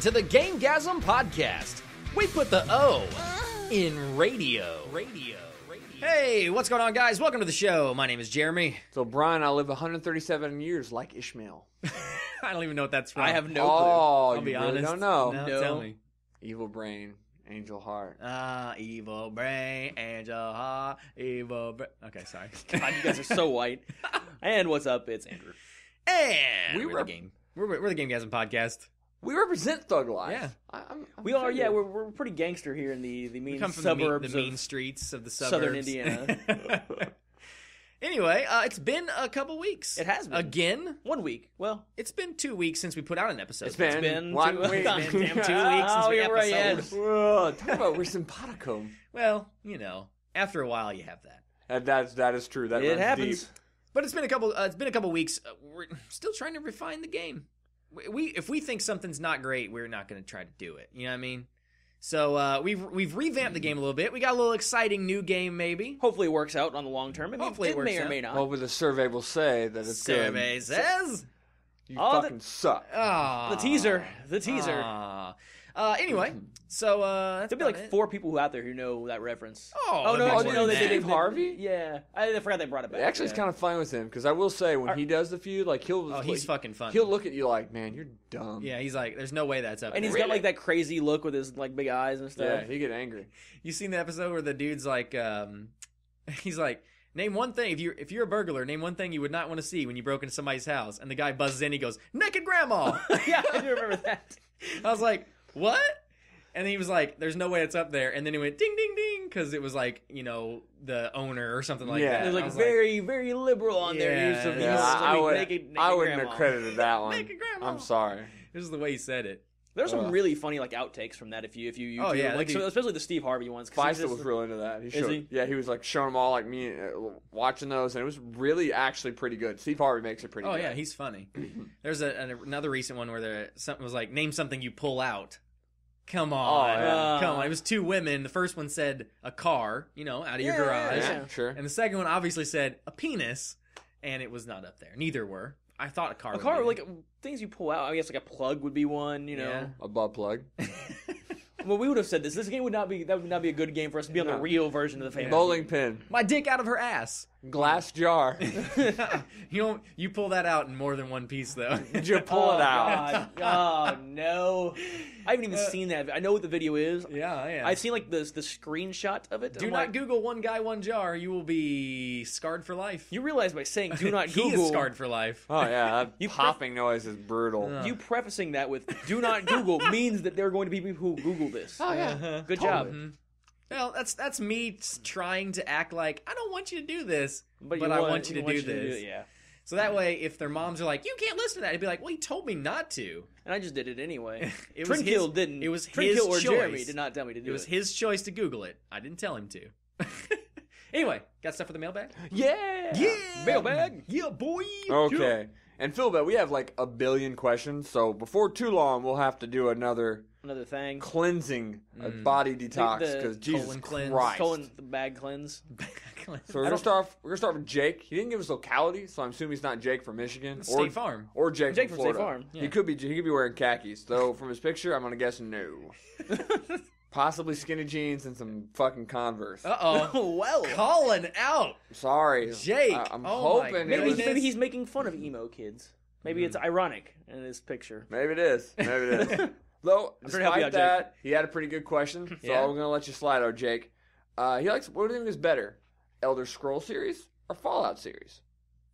to the Gamegasm podcast. We put the O in radio. Hey, what's going on, guys? Welcome to the show. My name is Jeremy. So, Brian, I live 137 years like Ishmael. I don't even know what that's from. I have no clue. Oh, I'll be you honest. really don't know. No, tell me. Evil brain, angel heart. Evil brain, angel heart, evil brain. Okay, sorry. God, you guys are so white. And what's up? It's Andrew. And we're the Gamegasm podcast. We represent Thug Life. Yeah. I'm We are, yeah, we're pretty gangster here in the We mean come from suburbs the mean of streets of the suburbs. southern Indiana. Anyway, it's been a couple weeks. It has been. Again? 1 week. Well, It's been 2 weeks since we put out an episode. It's been 1 week. It's been damn 2 weeks since we you're right, episode. Whoa, talk about we're sympaticum. Well, you know, after a while you have that. That is true. That it runs happens. deep. But it's been a couple weeks. We're still trying to refine the game. If we think something's not great, we're not going to try to do it. You know what I mean? So we've revamped the game a little bit. We got a little exciting new game, maybe. Hopefully it works out on the long term. I mean, Hopefully it works may or out. may not. Well, with the survey will say that it's Survey good. says. You Oh, fucking suck. Ah, The teaser. Anyway, so that's There'll be about like it. 4 people out there who know that reference. Oh, no, that'd be you know more they than did Steve that. Harvey? Yeah, I forgot they brought it back. Actually, it's kind of fun with him because I will say when he does the feud, like Oh, he's fucking funny. He'll look at you like, man, you're dumb. Yeah, he's like, there's no way that's up. and he's there. got like that crazy look with his like big eyes and Yeah, stuff. he get angry. You seen the episode where the dude's like, he's like, name one thing if you're a burglar, name one thing you would not want to see when you broke into somebody's house, and the guy buzzes in, he goes, naked grandma. Yeah, I do remember that. I was like, what? And he was like, there's no way it's up there. And then he went ding, ding, ding, because it was like, you know, the owner or something like Yeah. that. It was I like very, very liberal on there. Yeah, Use of yeah, use I, of would, naked I wouldn't grandma. have credited that one. Naked grandma. I'm sorry. This is the way he said it. There's some really funny like outtakes from that if you Oh, YouTube, yeah, like that'd be- especially the Steve Harvey ones. 'cause Feistel he's was just- real into that. Is he? Yeah, he was like showing them all, like me watching those, and it was really actually pretty good. Steve Harvey makes it pretty Oh good. yeah, he's funny. There's another recent one where something was like, name something you pull out. Come on, yeah. come on. It was 2 women. The first one said a car, you know, out of your Yeah, garage, Yeah, sure. and the second one obviously said a penis, and it was not up there. Neither were. I thought a car. A would car be. like things you pull out. I guess like a plug would be one. You know. Yeah. A butt plug. Well, we would have said this. This game would not be a good game for us to be on the No. real version of the famous. Bowling pin. My dick out of her ass. Glass jar. You pull that out in more than one piece though. Did you pull it out? God. Oh no! I haven't even seen that. I know what the video is. Yeah. I've seen like the screenshot of it. Do I'm not like, Google one guy, one jar. You will be scarred for life. You realize by saying "do not He Google," is scarred for life. Oh yeah, that You popping noise is brutal. Yeah. you prefacing that with "do not Google" means that there are going to be people who Google this. Oh yeah. Uh-huh. Good Totally. job. Well, that's me trying to act like I don't want you to do this, but you I want you to do this. it, yeah. So that way, if their moms are like, "You can't listen to that," I'd be like, "Well, he told me not to." And I just did it anyway. It was Trinkill his- didn't. it was Trinkill his or choice. Jeremy did not tell me to do It was his choice to Google it. I didn't tell him to. Anyway, got stuff for the mailbag? Yeah. Mailbag. Yeah, boy. Okay. And Phil, we have like a billion questions, so before too long, we'll have to do another Another thing. cleansing, a body detox, The because Jesus colon cleanse. Christ. Colon the bag cleanse. So we're gonna start with Jake. He didn't give us locality, so I'm assuming he's not Jake from Michigan State Farm. or Jake Jake from from State Florida. Farm, yeah. He could be wearing khakis. Though from his picture, I'm gonna guess no. Possibly skinny jeans and some fucking Converse. Uh-oh. Well. Calling out. Sorry, Jake. I'm Oh my hoping it Maybe, was, maybe he's making fun of emo kids. Maybe it's ironic in his picture. Maybe it is. Maybe it is. Though, I'm trying to help you despite out, that, he had a pretty good question, so Yeah. I'm gonna let you slide out, Jake. He likes. What do you think is better, Elder Scrolls series or Fallout series?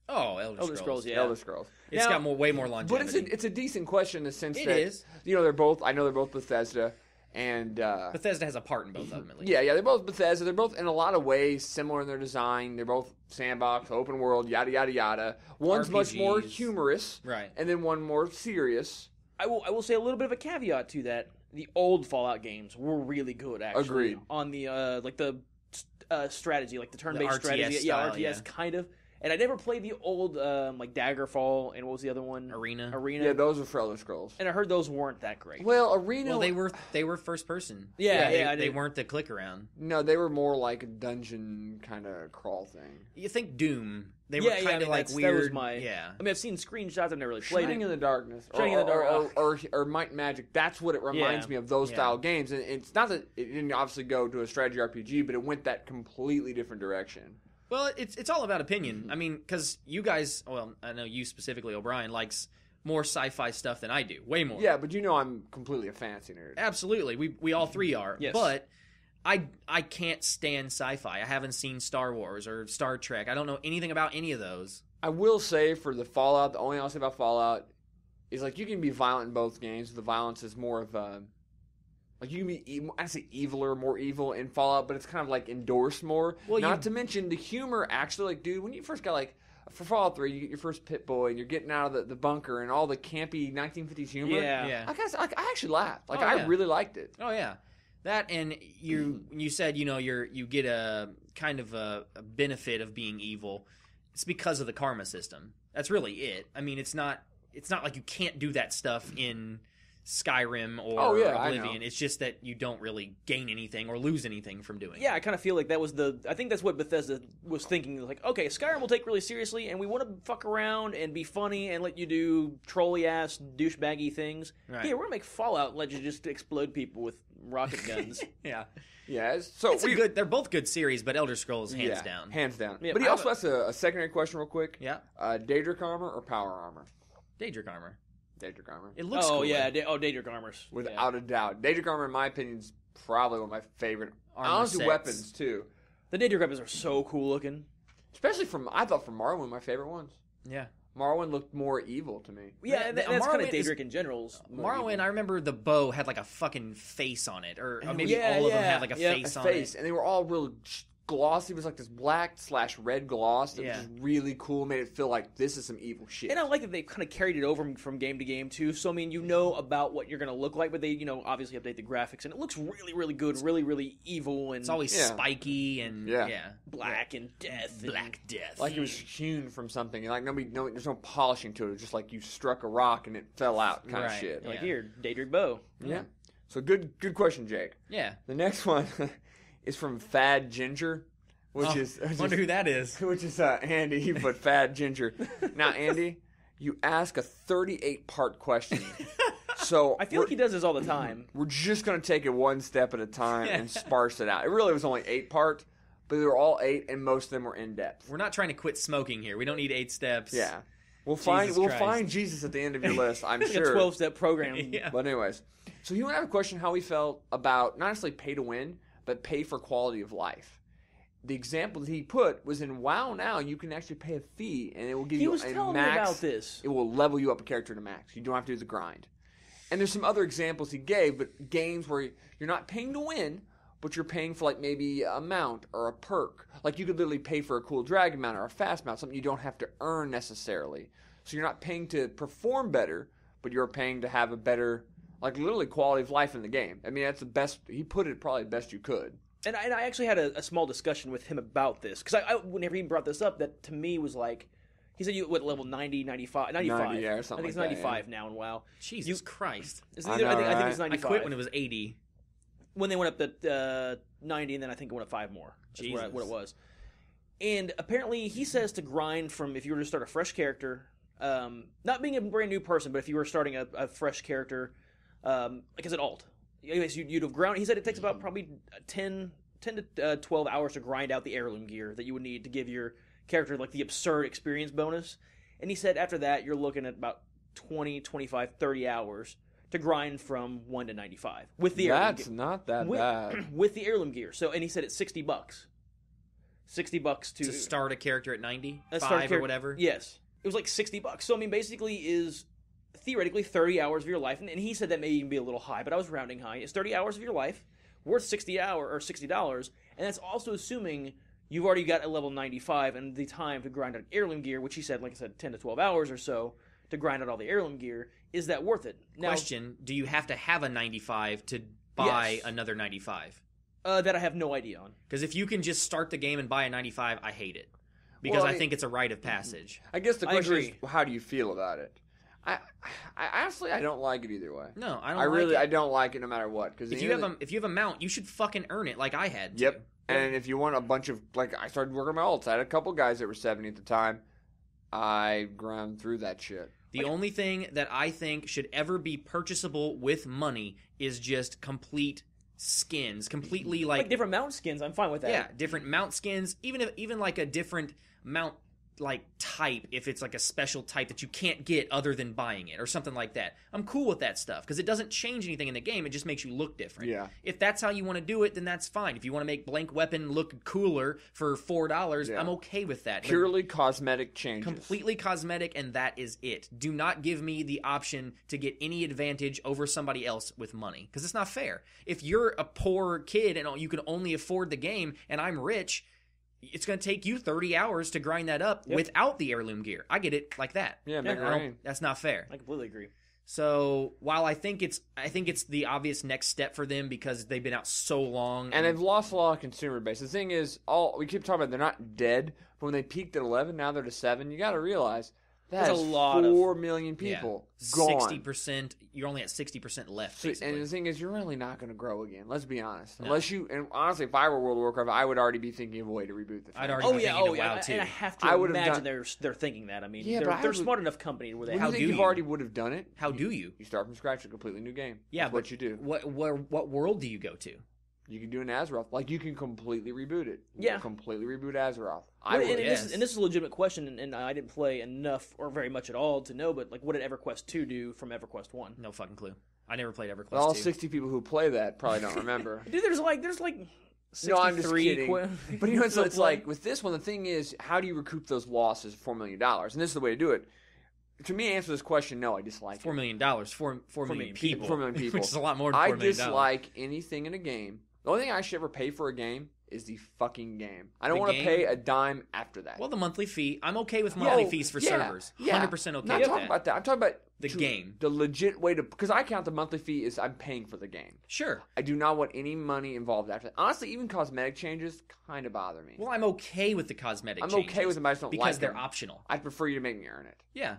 Oh, Elder Scrolls, yeah. Elder Scrolls. It's Now- got way more But longevity. it's a decent question in the sense It that is. you know they're both. I know they're both Bethesda, and Bethesda has a part in both of them, at least. yeah, they're both Bethesda. They're both in a lot of ways similar in their design. They're both sandbox, open world, yada yada yada. One's much more RPGs. humorous, Right. and then one more serious. I will say a little bit of a caveat to that. The old Fallout games were really good, actually. Agreed. On the like the strategy, like the turn-based RTS strategy, style, RTS yeah. kind of. And I never played the old like Daggerfall and what was the other one? Arena. Yeah, those are for Elder Scrolls. And I heard those weren't that great. Well, Arena. Well, they were first person. They weren't the click around. No, they were more like a dungeon kind of crawl thing. You think Doom? They were kind of like weird. That was my. Yeah. I mean, I've seen screenshots. I've never really played. Shining in the Darkness, or Might and Magic. That's what it reminds me of. Those style games, and it's not that it didn't obviously go to a strategy RPG, but it went that completely different direction. Well, it's all about opinion. I mean, because you guys, well, I know you specifically, O'Brien, likes more sci-fi stuff than I do, way more. Yeah, but I'm completely a fancy nerd. Absolutely, we all three are. Yes. But I can't stand sci-fi. I haven't seen Star Wars or Star Trek. I don't know anything about any of those. I will say for the Fallout, the only thing I'll say about Fallout is like you can be violent in both games. The violence is more of like you can be, I say eviler, more evil in Fallout, but it's kind of like endorsed more. Well, not to mention the humor. Actually, like dude, when you first got like for Fallout 3, you get your first Pit Boy and you're getting out of the bunker and all the campy 1950s humor. Yeah. I actually laughed. Like I really liked it. Oh yeah. That and you said you get a kind of a benefit of being evil. It's because of the karma system. That's really it. I mean, it's not like you can't do that stuff in Skyrim or Oblivion. It's just that you don't really gain anything or lose anything from doing it. Yeah, I kind of feel like that was I think that's what Bethesda was thinking. Like, okay, Skyrim will take really seriously, and we want to fuck around and be funny and let you do trolly-ass, douchebaggy things. Right. Here, we're going to make Fallout and let you just explode people with rocket guns. Yeah. Yeah, so they're both good series, but Elder Scrolls, hands down. Hands down. Yeah, but he also has a secondary question real quick. Yeah. Daedric armor or power armor? Daedric armor. Daedric armor. It looks cool. Yeah. Daedric armors. Without a doubt. Daedric armor, in my opinion, is probably one of my favorite honestly weapons, too. The Daedric weapons are so cool looking. Especially I thought from Morrowind, my favorite ones. Yeah. Morrowind looked more evil to me. Yeah, that's kind of Daedric in general. Morrowind, I remember the bow had like a fucking face on it. Or maybe all of them had like a face on it. And they were all real glossy. It was like this black/red gloss that was really cool. Made it feel like this is some evil shit. And I like that they kind of carried it over from game to game too. So I mean, you know about what you're going to look like, but they obviously update the graphics, and it looks really, really good, really, really evil, and it's always spiky and black and death, black death. Like it was hewn from something, and like there's no polishing to it. It's just like you struck a rock and it fell out, kind of shit. Like here, Daedric bow. Yeah. So good question, Jake. Yeah. The next one. Is from Fad Ginger, which is wonder who that is. Which is Andy, but Fad Ginger. Now, Andy, you ask a 38-part question, so I feel like he does this all the time. We're just gonna take it one step at a time and sparse it out. It really was only 8 parts, but they were all 8, and most of them were in depth. We're not trying to quit smoking here. We don't need 8 steps. Yeah, we'll find Jesus at the end of your list. I'm sure. A 12-step program. But anyways, so he would have a question how he felt about not necessarily pay to win, but pay for quality of life. The example that he put was in WoW now, you can actually pay a fee, and it will give you a max. He was telling me about this. It will level you up a character to max. You don't have to do the grind. And there's some other examples he gave, but games where you're not paying to win, but you're paying for like maybe a mount or a perk. Like you could literally pay for a cool dragon mount or a fast mount, something you don't have to earn necessarily. So you're not paying to perform better, but you're paying to have a better, like literally quality of life in the game. I mean, that's the best. He put it probably the best you could. And I actually had a small discussion with him about this. Because I whenever he brought this up, that to me was like, he said you level 90, 95. 90, yeah, or something I think like it's 95 now in WoW. Jesus Christ. I think it's 95. I quit when it was 80. When they went up to 90, and then I think it went up 5 more. That's what it was. And apparently he says to grind from, if you were to start a fresh character, not being a brand new person, but if you were starting a fresh character, like as an alt. Anyways, you'd have ground. He said it takes about probably 10 to 12 hours to grind out the heirloom gear that you would need to give your character like the absurd experience bonus. And he said after that, you're looking at about 20, 25, 30 hours to grind from 1 to 95 with the heirloom gear. That's not that bad. With the heirloom gear. So, and he said it's $60. $60 to start a character at 90, 5 or whatever. Yes, it was like $60. So I mean, basically, is theoretically 30 hours of your life, and he said that may even be a little high, but I was rounding high. It's 30 hours of your life worth $60, and that's also assuming you've already got a level 95 and the time to grind out heirloom gear, which he said, like I said, 10 to 12 hours or so to grind out all the heirloom gear. Is that worth it? Now, question: do you have to have a 95 to buy another 95? That I have no idea on. Because if you can just start the game and buy a 95, I hate it. because I think it's a rite of passage. I guess the question is, how do you feel about it? I honestly, I don't like it either way. No, I don't. I don't like it no matter what. Because if you have a mount, you should fucking earn it like I had. Yep. And if you want a bunch of I started working my ults. I had a couple guys that were 70 at the time. I ground through that shit. The only thing that I think should ever be purchasable with money is just complete skins, completely like different mount skins. I'm fine with that. Yeah, different mount skins, even like a different mount like type, if it's like a special type that you can't get other than buying it or something like that. I'm cool with that stuff because it doesn't change anything in the game. It just makes you look different. Yeah. If that's how you want to do it, then that's fine. If you want to make blank weapon look cooler for $4, I'm okay with that. Purely cosmetic changes. Completely cosmetic, and that is it. Do not give me the option to get any advantage over somebody else with money because it's not fair. If you're a poor kid and you can only afford the game and I'm rich, it's going to take you 30 hours to grind that up without the heirloom gear. I get it like that. Yeah, that's not fair. I completely agree. So while I think it's the obvious next step for them because they've been out so long and they've lost a lot of consumer base. The thing is, we keep talking about they're not dead, but when they peaked at 11, now they're to 7. You got to realize that's a lot 4 million people gone. 60%. You're only at 60% left. Basically. And the thing is, you're really not going to grow again. Let's be honest. No. And honestly, if I were World of Warcraft, I would already be thinking of a way to reboot the thing. I'd already be thinking of WoW too. And I have to imagine they're thinking that. I mean, they're a smart enough company where they. How do you already would have done it? How do you? You start from scratch, a completely new game. Yeah, that's what you do. What world do you go to? You can do an Azeroth. Like, you can completely reboot it. Completely reboot Azeroth. This is a legitimate question, and I didn't play enough or very much at all to know, but like, what did EverQuest 2 do from EverQuest 1? No fucking clue. I never played EverQuest 2. All 60 people who play that probably don't remember. Dude, there's like 63. No, I'm just kidding. But you know, so it's like, with this one, the thing is, how do you recoup those losses of $4 million? And this is the way to do it. To me, answer this question, no, I dislike $4 million. 4 million people. 4 million people. Which is a lot more than $4 million. I dislike anything in a game. The only thing I should ever pay for a game is the fucking game. I don't want to pay a dime after that. Well, the monthly fee. I'm okay with monthly fees for servers. 100% okay with that. I'm not talking about that. I'm talking about the game. The legit way to... Because I count the monthly fee as I'm paying for the game. Sure. I do not want any money involved after that. Honestly, even cosmetic changes kind of bother me. Well, I'm okay with the cosmetic changes. I'm okay with them, but I just don't like them. Because they're optional. I'd prefer you to make me earn it. Yeah.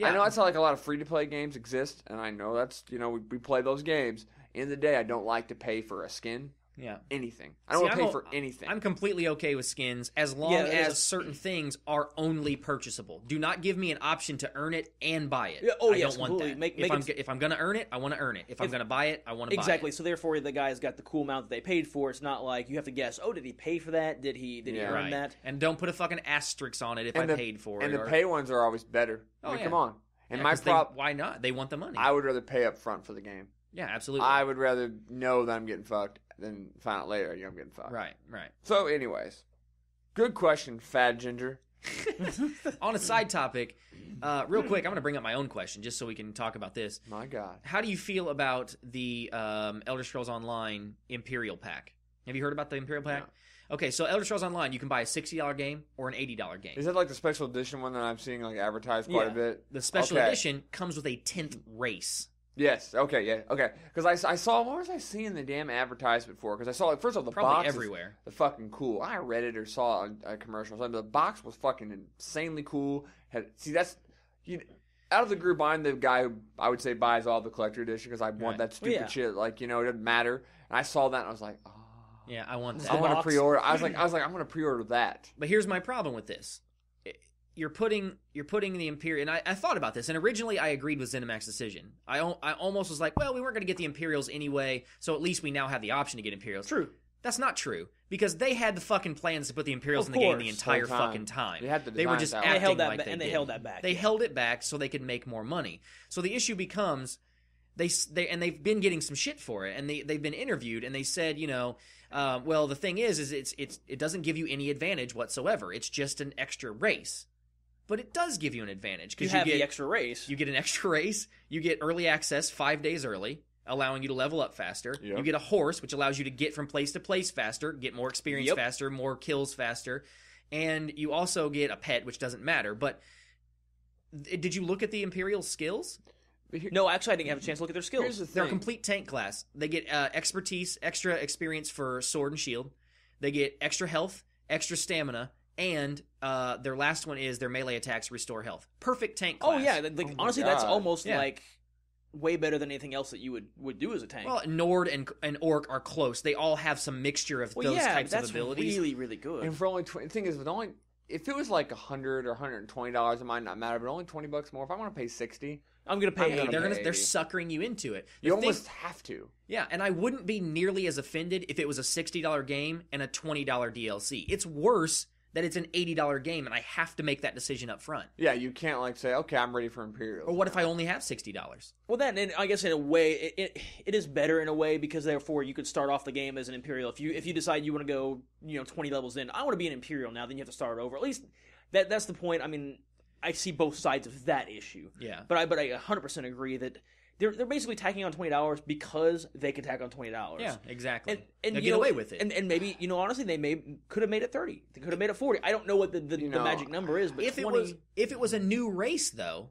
I know that's how like a lot of free-to-play games exist, and I know that's... we play those games. In the day, I don't like to pay for a skin. Yeah. Anything. I don't want to pay for anything. I'm completely okay with skins as long as certain things are only purchasable. Do not give me an option to earn it and buy it. I don't want that. If I'm going to earn it, I want to earn it. If I'm going to buy it, I want to buy it. Exactly. So therefore, the guy's got the cool amount that they paid for. It's not like you have to guess, did he pay for that? Did he earn that? And don't put a fucking asterisk on it if I paid for it. And the pay ones are always better. Come on. And my problem... Why not? They want the money. I would rather pay up front for the game. Yeah, absolutely. I would rather know that I'm getting fucked than find out later I'm getting fucked. Right. So, anyways, good question, Fat Ginger. On a side topic, real quick, I'm going to bring up my own question just so we can talk about this. My God. How do you feel about the Elder Scrolls Online Imperial Pack? Have you heard about the Imperial Pack? No. Okay, so Elder Scrolls Online, you can buy a $60 game or an $80 game. Is that like the special edition one that I'm seeing like advertised quite a bit? The special edition comes with a 10th race. Yes. Okay. Because I saw, what was I seeing the damn advertisement for? Because I saw, first of all, the box everywhere. The fucking cool. I read it or saw a commercial. So the box was fucking insanely cool. Out of the group, I'm the guy who I would say buys all the collector edition because I want that stupid shit. Like, it doesn't matter. And I saw that and I was like, oh. Yeah, I want that. I want to pre-order. I was like, I'm going to pre-order that. But here's my problem with this. You're putting the Imperial, and I thought about this, and originally I agreed with ZeniMax's decision. I almost was like, well, we weren't going to get the Imperials anyway, so at least we now have the option to get Imperials. True. That's not true, because they had the fucking plans to put the Imperials in the game the entire fucking time. They were just acting like they held that back. They held it back so they could make more money. So the issue becomes, they've been getting some shit for it, and they've been interviewed, and they said, well, the thing is it doesn't give you any advantage whatsoever. It's just an extra race. But it does give you an advantage. You get the extra race. You get an extra race. You get early access 5 days early, allowing you to level up faster. Yep. You get a horse, which allows you to get from place to place faster, get more experience faster, more kills faster. And you also get a pet, which doesn't matter. But did you look at the Imperial skills? No, actually, I didn't have a chance to look at their skills. They're a complete tank class. They get expertise, extra experience for sword and shield. They get extra health, extra stamina, and their last one is their melee attacks restore health. Perfect tank class. Oh yeah, honestly, that's almost like way better than anything else that you would do as a tank. Well, Nord and Orc are close. They all have some mixture of those types of abilities. That's really, really good. And for only the thing is, if it was like $100 or $120, it might not matter. But only $20 more. If I want to pay $60, I'm gonna pay. They're suckering you into it. You almost have to. Yeah, and I wouldn't be nearly as offended if it was a $60 game and a $20 DLC. It's worse that it's an $80 game and I have to make that decision up front. Yeah, you can't say, okay, I'm ready for Imperials. Or what if I only have $60? Well, then I guess in a way it is better in a way because therefore you could start off the game as an Imperial. If you decide you want to go 20 levels in, I want to be an Imperial now, then you have to start over. At least that's the point. I mean, I see both sides of that issue. Yeah. But I 100% agree that they're basically tacking on $20 because they can tack on $20. Yeah, exactly. And they'll get away with it. And maybe honestly they could have made it 30. They could have made it 40. I don't know what the magic number is, but if 20... it was a new race though,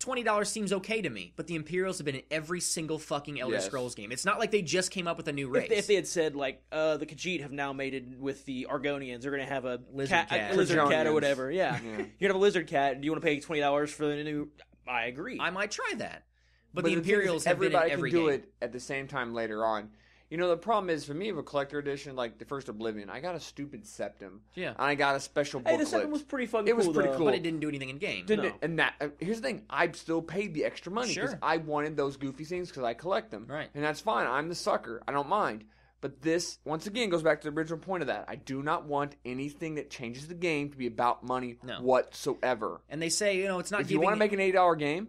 $20 seems okay to me. But the Imperials have been in every single fucking Elder Scrolls game. It's not like they just came up with a new race. If they had said the Khajiit have now mated with the Argonians, they're going to have a lizard cat or whatever. Yeah. You're going to have a lizard cat. Do you want to pay $20 for the new? I agree. I might try that. But the Imperials have been in every game. Everybody can do it at the same time later on. The problem is, for me, of a collector edition, like the first Oblivion, I got a stupid Septum. Yeah. And I got a special booklet. Hey, the Septum was pretty fucking cool. It was pretty cool. But it didn't do anything in game. And here's the thing. I still paid the extra money because I wanted those goofy things because I collect them. Right. And that's fine. I'm the sucker. I don't mind. But this, once again, goes back to the original point of that. I do not want anything that changes the game to be about money whatsoever. And they say, it's not if you want to make an $80 game,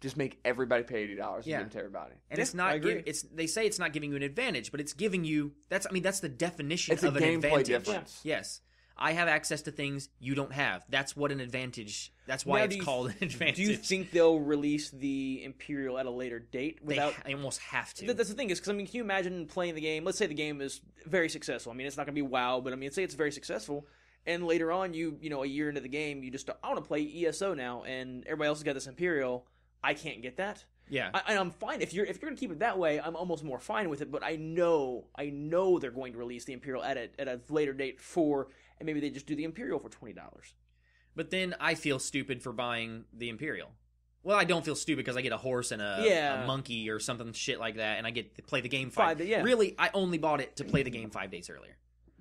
just make everybody pay $80 and give it to everybody. And it's not. They say it's not giving you an advantage, but it's giving you. That's the definition of an advantage. Difference. Yes, I have access to things you don't have. That's what an advantage. That's why it's called an advantage. Do you think they'll release the Imperial at a later date? They almost have to. That's the thing is because can you imagine playing the game? Let's say the game is very successful. It's not going to be WoW, but say it's very successful. And later on, a year into the game, you just I want to play ESO now, and everybody else has got this Imperial. I can't get that. Yeah, I'm fine if you're going to keep it that way. I'm almost more fine with it. But I know they're going to release the Imperial at a later date and maybe they just do the Imperial for $20. But then I feel stupid for buying the Imperial. Well, I don't feel stupid because I get a horse and a monkey or something shit like that, and I get to play the game 5 days. Yeah. Really, I only bought it to play the game 5 days earlier.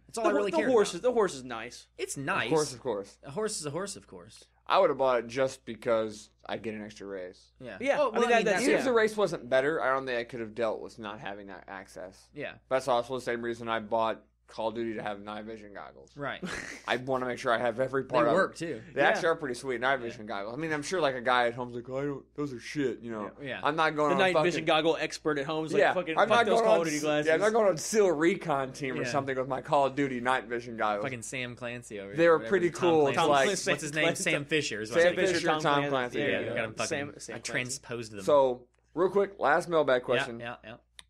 That's all I really care about. The horse is nice. It's nice. Of course. A horse is a horse, of course. I would have bought it just because I get an extra race. Yeah. Even if the race wasn't better, I don't think I could have dealt with not having that access. Yeah. That's also the same reason I bought Call of Duty to have night vision goggles. Right. I want to make sure I have every part of it. They work, too. They actually are pretty sweet, night vision goggles. I'm sure a guy at home's like, those are shit, Yeah. I'm not going the on night vision goggle expert at home's like, fuck those Call of Duty glasses. Yeah, I'm not going on SEAL Recon team or something with my Call of Duty night vision goggles. Fucking Sam Clancy over here. They were pretty cool. What's his name? Sam Fisher. Sam Fisher, Tom Clancy. Yeah, got him fucking. I transposed them. So, real quick, last mailbag question. Yeah.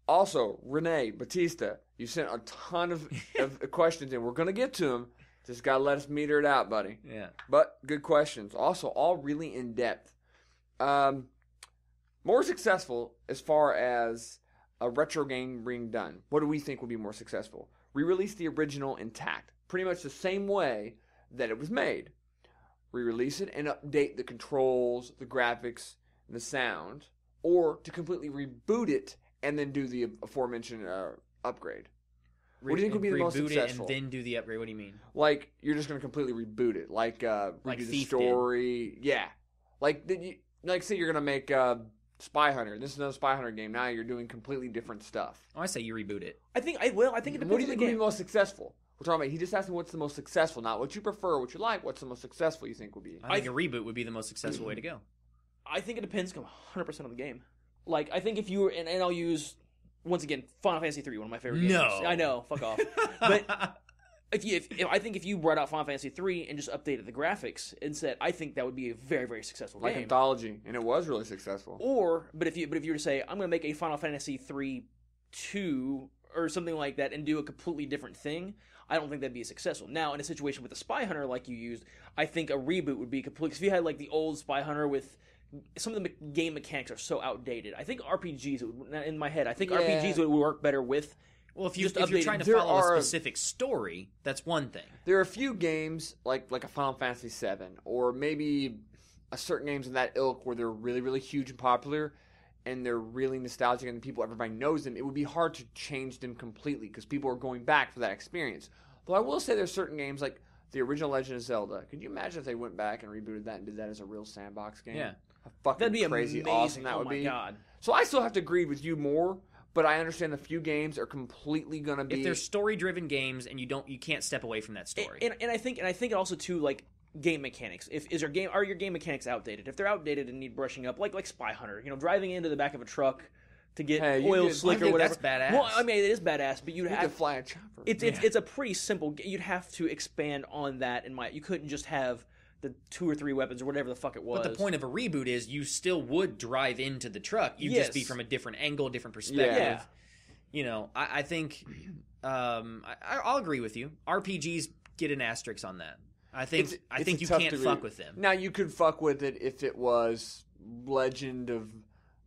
Also, Renee Batista, you sent a ton of questions in. We're going to get to them. Just got to let us meter it out, buddy. Yeah. But good questions. Also, all really in-depth. More successful as far as a retro game being done. What do we think would be more successful? Re-release the original intact. Pretty much the same way that it was made. Re-release it and update the controls, the graphics, and the sound. Or to completely reboot it and then do the aforementioned upgrade. What do you think would be the most successful? Reboot it and then do the upgrade. What do you mean? Like, you're just going to completely reboot it. Like redo the story. Did. Yeah. Like, say you're going to make Spy Hunter. This is another Spy Hunter game. Now you're doing completely different stuff. Oh, I say you reboot it. I think it depends on the game. What do you think would be most successful? We're talking about, he just asked me what's the most successful. Not what you prefer, what you like. What's the most successful you think would be? I think a reboot would be the most successful way to go. I think it depends 100% on the game. Like, I think if you were, and I'll use, once again, Final Fantasy 3, one of my favorite games. No. I know, fuck off. But I think if you brought out Final Fantasy 3 and just updated the graphics and said, I think that would be a very, very successful game. Like Anthology, and it was really successful. But if you were to say, I'm going to make a Final Fantasy 3 2 or something like that and do a completely different thing, I don't think that'd be successful. Now, in a situation with a Spy Hunter like you used, I think a reboot would be complete. Because if you had the old Spy Hunter with some of the game mechanics are so outdated. I think RPGs, in my head, RPGs would work better with Well, if you're trying to follow a specific story, that's one thing. There are a few games like a Final Fantasy VII, or maybe a certain games in that ilk where they're really, really huge and popular, and they're really nostalgic, and everybody knows them. It would be hard to change them completely because people are going back for that experience. Though I will say there's certain games like the original Legend of Zelda. Could you imagine if they went back and rebooted that and did that as a real sandbox game? Yeah. That'd be crazy amazing. Awesome that would be. Oh my god. So I still have to agree with you more, but I understand the few games are completely gonna be. If they're story-driven games and you can't step away from that story. And I think also too, like, game mechanics. Are your game mechanics outdated? If they're outdated and need brushing up, like Spy Hunter, driving into the back of a truck to get oil slick or whatever. That's badass. Well, I mean, it is badass, but you could fly a chopper. It's a pretty simple. You'd have to expand on that. You couldn't just have the 2 or 3 weapons or whatever the fuck it was. But the point of a reboot is you still would drive into the truck. You'd just be from a different angle, different perspective. Yeah. I think I'll agree with you. RPGs get an asterisk on that. I think you can't fuck with them. Now you could fuck with it if it was Legend of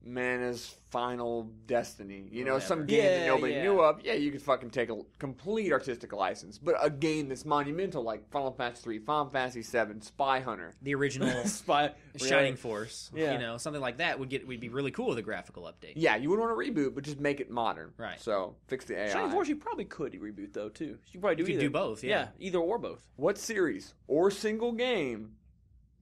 Mana's Final Destiny. Some game that nobody knew of. Yeah, you could fucking take a complete artistic license. But a game that's monumental like Final Fantasy 3, Final Fantasy 7, Spy Hunter. The original Shining Force. Yeah. Something like that would be really cool with a graphical update. Yeah, you would want to reboot, but just make it modern. Right. So, fix the AI. Shining Force you probably could reboot, though, too. You probably do either. Do both, yeah. Either or both. What series or single game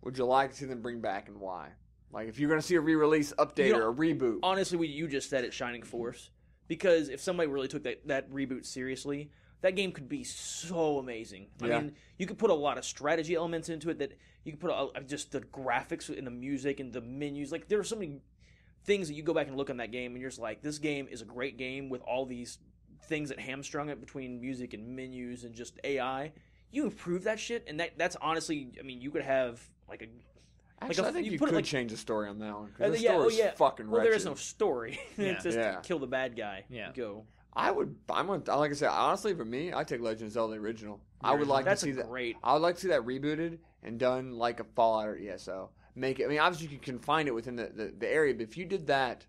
would you like to see them bring back and why? Like, if you're going to see a re-release, update, or a reboot. Honestly, you just said it, Shining Force. Because if somebody really took that reboot seriously, that game could be so amazing. I mean, you could put a lot of strategy elements into it. That you could put just the graphics and the music and the menus. Like, there are so many things that you go back and look on that game, and you're just like, this game is a great game with all these things that hamstrung it between music and menus and just AI. You improve that shit, and that's honestly, I mean, you could have, like, a... Actually, I think you could change the story on that one. Because the story is fucking wretched. Well, there is no story. It's just kill the bad guy. Yeah. Go. Like I said, honestly, for me, I'd take Legend of Zelda original. I would like to see that. I would like to see that rebooted and done like a Fallout or ESO. Make it. I mean, obviously you can find it within the area, but if you did that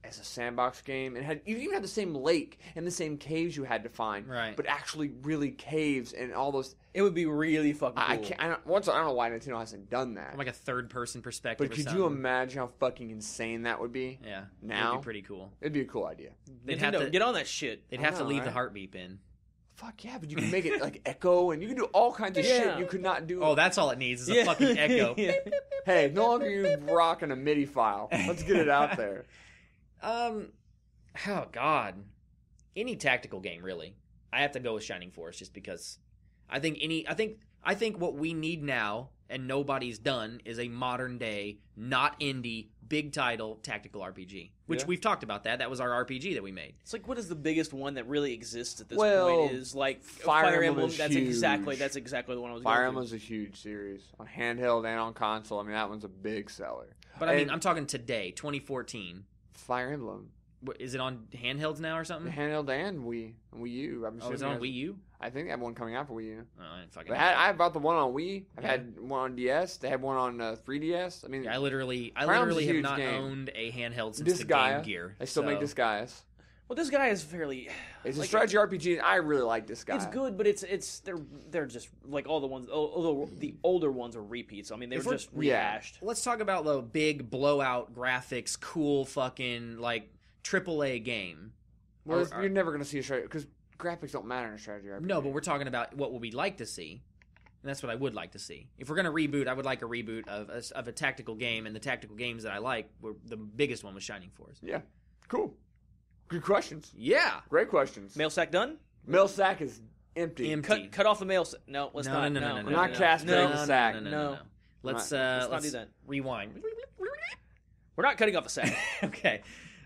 as a sandbox game and you even had the same lake and the same caves you had to find, right? But actually, really caves and all those. It would be really fucking cool. I don't know why Nintendo hasn't done that. From like a third-person perspective. But could you imagine how fucking insane that would be? Yeah. Now it'd be pretty cool. It'd be a cool idea. They'd have to get on that shit. They'd have to leave the heartbeep in. Fuck yeah, but you can make it like echo, and you can do all kinds of shit you could not do. Oh, that's all it needs is a fucking echo. Hey, no longer you rocking a MIDI file. Let's get it out there. Oh God, any tactical game really. I have to go with Shining Force just because I think what we need now and nobody's done is a modern day, not indie, big title tactical RPG. Which we've talked about that. That was our RPG that we made. It's like, what is the biggest one that really exists at this point? Is like Fire Emblem. That's exactly the one I was. Fire Emblem's a huge series on handheld and on console. I mean, that one's a big seller. But I mean, I'm talking today, 2014. Fire Emblem. Is it on handhelds now or something? Handheld and Wii U. Is it on Wii U? I think they have one coming out for Wii U. Oh, I didn't fucking. I bought the one on Wii. I've had one on DS. They had one on 3DS. I mean, I literally have not owned a handheld since the Game Gear. They still make Disgaea. Well, this guy is fairly. It's a strategy RPG. And I really like Disgaea. It's good, but they're just like all the ones. Although the older ones are repeats. I mean, they were just rehashed. Let's talk about the big blowout graphics, cool fucking like AAA game. Well, you're never going to see a strategy because graphics don't matter in a strategy RPG. No, but we're talking about what we'd like to see, and that's what I would like to see. If we're going to reboot, I would like a reboot of a tactical game, and the tactical games that I like were the biggest one was Shining Force. Yeah, cool, good questions. Yeah, great questions. Mail sack done. Mail sack is empty. Cut off the mail sack. No, let's not. No. We're not castrating the sack. No. Let's not do that. Rewind. We're not cutting off the sack. Okay.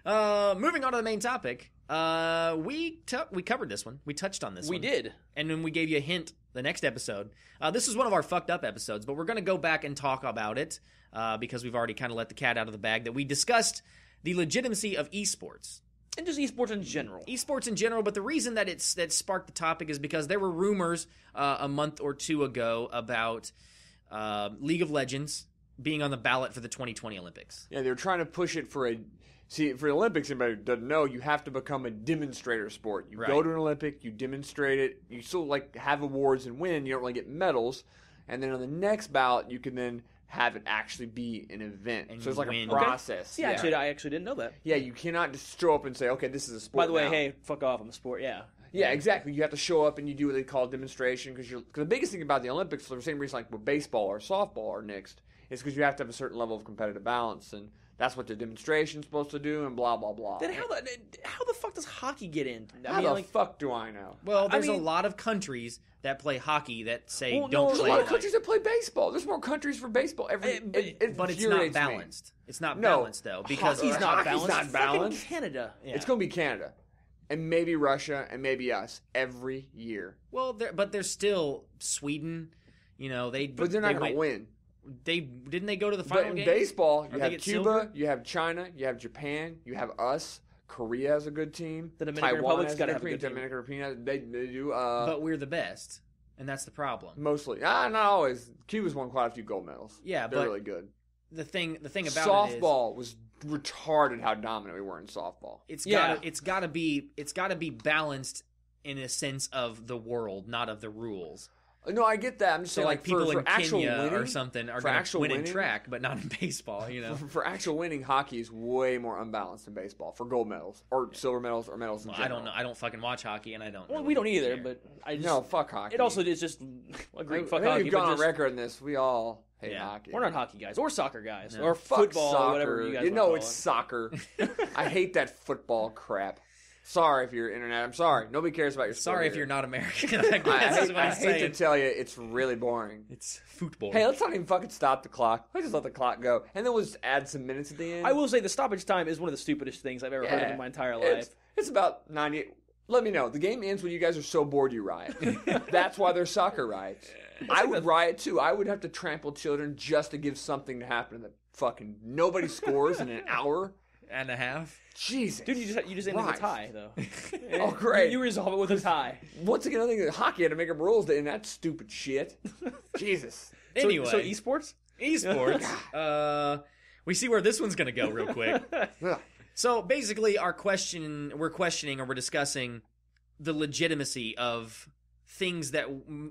Moving on to the main topic. We covered this one. We touched on this one. We did. And then we gave you a hint the next episode. This is one of our fucked up episodes, but we're going to go back and talk about it because we've already kind of let the cat out of the bag that we discussed the legitimacy of eSports. And just eSports in general. Esports in general, but the reason that sparked the topic is because there were rumors a month or two ago about League of Legends being on the ballot for the 2020 Olympics. Yeah, they were trying to push it for a See, for the Olympics, anybody who doesn't know, you have to become a demonstrator sport. You go to an Olympic, you demonstrate it, you still have awards and win. You don't really get medals, and then on the next ballot, you can then have it actually be an event. And so it's like a process. Okay. Yeah, I actually didn't know that. Yeah, you cannot just show up and say, okay, this is a sport. By the way, hey, fuck off, I'm a sport. Yeah. Yeah, exactly. You have to show up and you do what they call a demonstration because the biggest thing about the Olympics, for the same reason like with baseball or softball are next, is because you have to have a certain level of competitive balance, and that's what the demonstration's supposed to do, and blah blah blah. Then how the fuck does hockey get in? How the fuck do I know? Well, there's a lot of countries that play hockey that say don't play. There's a lot of countries that play baseball. There's more countries for baseball. But it's not balanced. It's not balanced though because he's not balanced. Not balanced. Canada. Yeah. It's going to be Canada. And maybe Russia, and maybe us every year. Well, but there's still Sweden. But they're not going to win. Didn't they go to the final game? But in baseball, you have Cuba, silver? You have China, you have Japan, you have us. Korea has a good team. The Dominican Republic's got to have a good team. Dominican Republic, they do. But we're the best, and that's the problem. Mostly, not always. Cuba's won quite a few gold medals. Yeah, they're really good. The thing about softball was retarded how dominant we were in softball. It's got to be balanced in a sense of the world, not of the rules. No, I get that. I'm just saying, people for in Kenya winning, or something are going to win in track, but not in baseball. For actual winning, hockey is way more unbalanced than baseball for gold medals or silver medals or medals in general. I don't know. I don't fucking watch hockey, and I don't. Well, we don't either. But fuck hockey. It also is just fuck hockey. We've gone on record in this. We all hate hockey. We're not hockey guys or soccer guys or football, soccer. Or whatever you guys. It's soccer. I hate that football crap. Sorry if you're internet. I'm sorry. Nobody cares about your sport. Sorry if you're not American. I hate to tell you, it's really boring. It's football. Hey, let's not even fucking stop the clock. Let's just let the clock go. And then we'll just add some minutes at the end. I will say the stoppage time is one of the stupidest things I've ever heard of in my entire life. It's about 98. Let me know. The game ends when you guys are so bored you riot. That's why there's soccer riots. I would riot too. I would have to trample children just to give something to happen that fucking nobody scores in an hour and a half. Jesus. Dude, you just ended with a tie, though. Oh, great. You resolve it with a tie. Once again, I think hockey had to make up rules to end that stupid shit. Jesus. Anyway. So eSports? eSports. We see where this one's going to go real quick. So basically, we're questioning or we're discussing the legitimacy of things that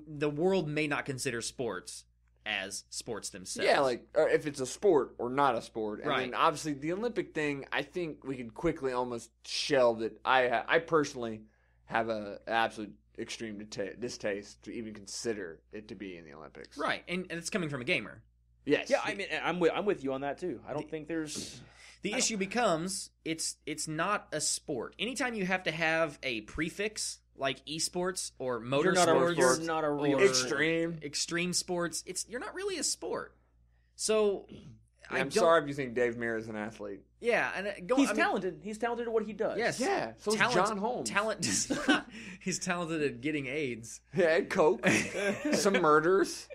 the world may not consider sports as sports themselves. Yeah, if it's a sport or not a sport. And then obviously the Olympic thing, I think we could quickly almost shelve it. I personally have an absolute extreme distaste to even consider it to be in the Olympics. Right, and it's coming from a gamer. Yes. Yeah, I mean, I'm with you on that too. I don't think there's... The issue becomes, it's not a sport. Anytime you have to have a prefix... like eSports or motorsports, you're not a real extreme sports. You're not really a sport. So I'm sorry if you think Dave Mirra is an athlete. Yeah, and he's talented. He's talented at what he does. Yes, yeah. So is John Holmes. He's talented at getting AIDS. Yeah, and coke, some murders.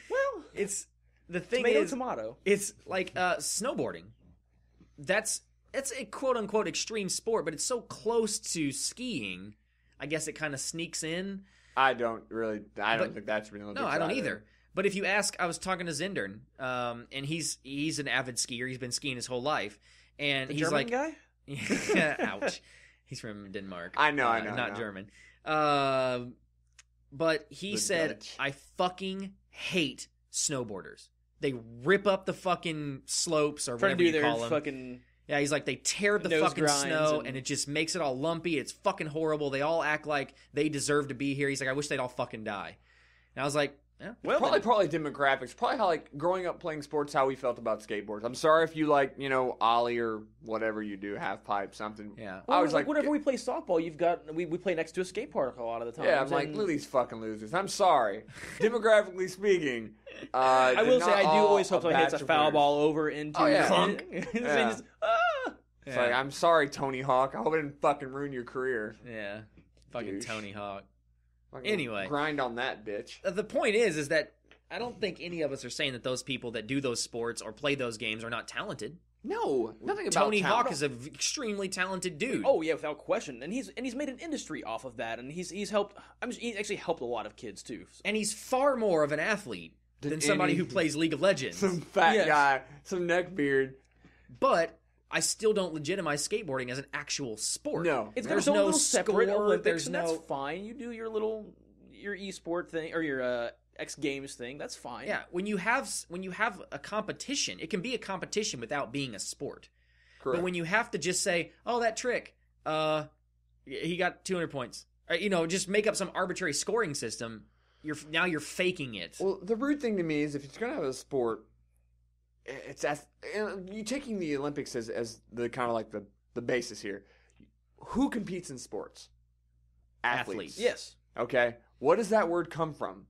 Well, it's the thing. Tomato. It's like snowboarding. That's a quote unquote extreme sport, but it's so close to skiing. I guess it kind of sneaks in. I don't think that's really. No, I don't either. But if you ask, I was talking to Zindern, and he's an avid skier. He's been skiing his whole life, and he's German like, guy. Ouch. He's from Denmark. I know, not German. But he said, Dutch. I fucking hate snowboarders. They rip up the fucking slopes or whatever you call them. Fucking... Yeah, he's like, they tear up the fucking snow, and it just makes it all lumpy. It's fucking horrible. They all act like they deserve to be here. He's like, I wish they'd all fucking die. And I was like, yeah. Well, probably demographics. Probably how, growing up playing sports, how we felt about skateboards. I'm sorry if you ollie or whatever you do, half pipe, something. Yeah. Well, I was like, whenever we play softball, we play next to a skate park a lot of the time. Yeah, I'm like, look at these fucking losers. I'm sorry. Demographically speaking, I will say I do always hope someone hits a foul ball over into clunk. Just, It's like, I'm sorry, Tony Hawk. I hope it didn't fucking ruin your career. Yeah. Fucking Douche. Tony Hawk. Anyway. Grind on that, bitch. The point is that I don't think any of us are saying that those people that do those sports or play those games are not talented. No, nothing about Tony Hawk is an extremely talented dude. Oh yeah, without question, and he's made an industry off of that, and he's helped. He's actually helped a lot of kids too, and he's far more of an athlete than somebody who plays League of Legends. Some fat guy, some neck beard. But I still don't legitimize skateboarding as an actual sport. No. It's there's got its own no little separate score, Olympics, there's and no... that's fine. You do your eSport thing, or your X Games thing. That's fine. Yeah, when you have a competition, it can be a competition without being a sport. Correct. But when you have to just say, "Oh, that trick, he got 200 points," or, just make up some arbitrary scoring system, you're faking it. Well, the rude thing to me is if you're gonna have a sport, you taking the Olympics as the kind of like the basis here. Who competes in sports? Athletes. Yes. Okay. What does that word come from?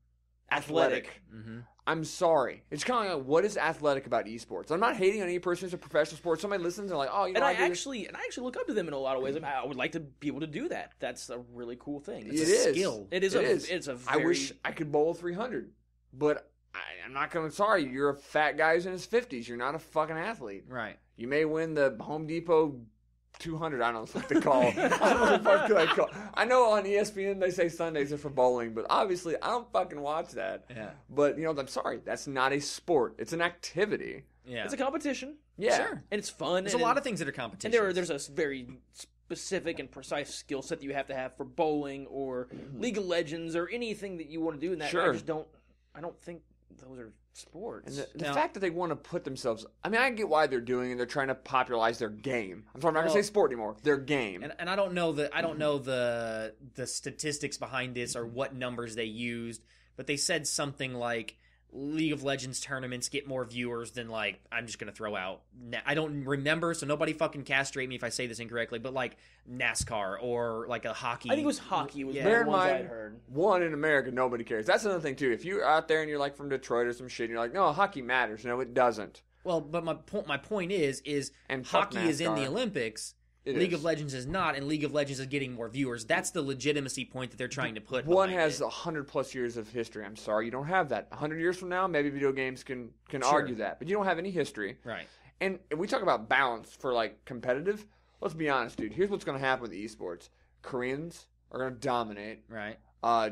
Athletic. Mm-hmm. I'm sorry. It's kind of like, what is athletic about esports? I'm not hating on any person who's a professional sport. Somebody listens and they're like, oh, and I actually look up to them in a lot of ways. I mean, I would like to be able to do that. That's a really cool thing. It's a skill. It is. It's a very... I wish I could bowl 300, but I'm not going to. Sorry, you're a fat guy who's in his 50s. You're not a fucking athlete. Right. You may win the Home Depot 200. I don't know what they call it. I know on ESPN they say Sundays are for bowling, but obviously I don't fucking watch that. Yeah. But I'm sorry, that's not a sport. It's an activity. Yeah. It's a competition. Yeah. Sure. And it's fun. There's a lot of things that are competitions. And there's a very specific and precise skill set that you have to have for bowling or League of Legends or anything that you want to do in that. Sure. I don't think those are sports. And the fact that they want to put themselves... I mean, I get why they're doing it. They're trying to popularize their game. I'm not going to say sport anymore. Their game. And I don't know the statistics behind this or what numbers they used, but they said something like League of Legends tournaments get more viewers than, like, I'm just going to throw out... I don't remember, so nobody fucking castrate me if I say this incorrectly, but, like, NASCAR or, like, a hockey... I think it was hockey was Bear the in ones I mind, heard. one, in America, nobody cares. That's another thing, too. If you're out there and you're, like, from Detroit or some shit, and you're like, no, hockey matters. No, it doesn't. Well, but my point is and hockey is in the NASCAR. Olympics... It League is. of Legends is not, and League of Legends is getting more viewers. That's the legitimacy point that they're trying to put One behind has it. 100+ years of history. I'm sorry, you don't have that. 100 years from now, maybe video games can Sure. argue that. But you don't have any history. Right. And if we talk about balance for, like, competitive, let's be honest, dude. Here's what's going to happen with esports. Koreans are going to dominate. Right.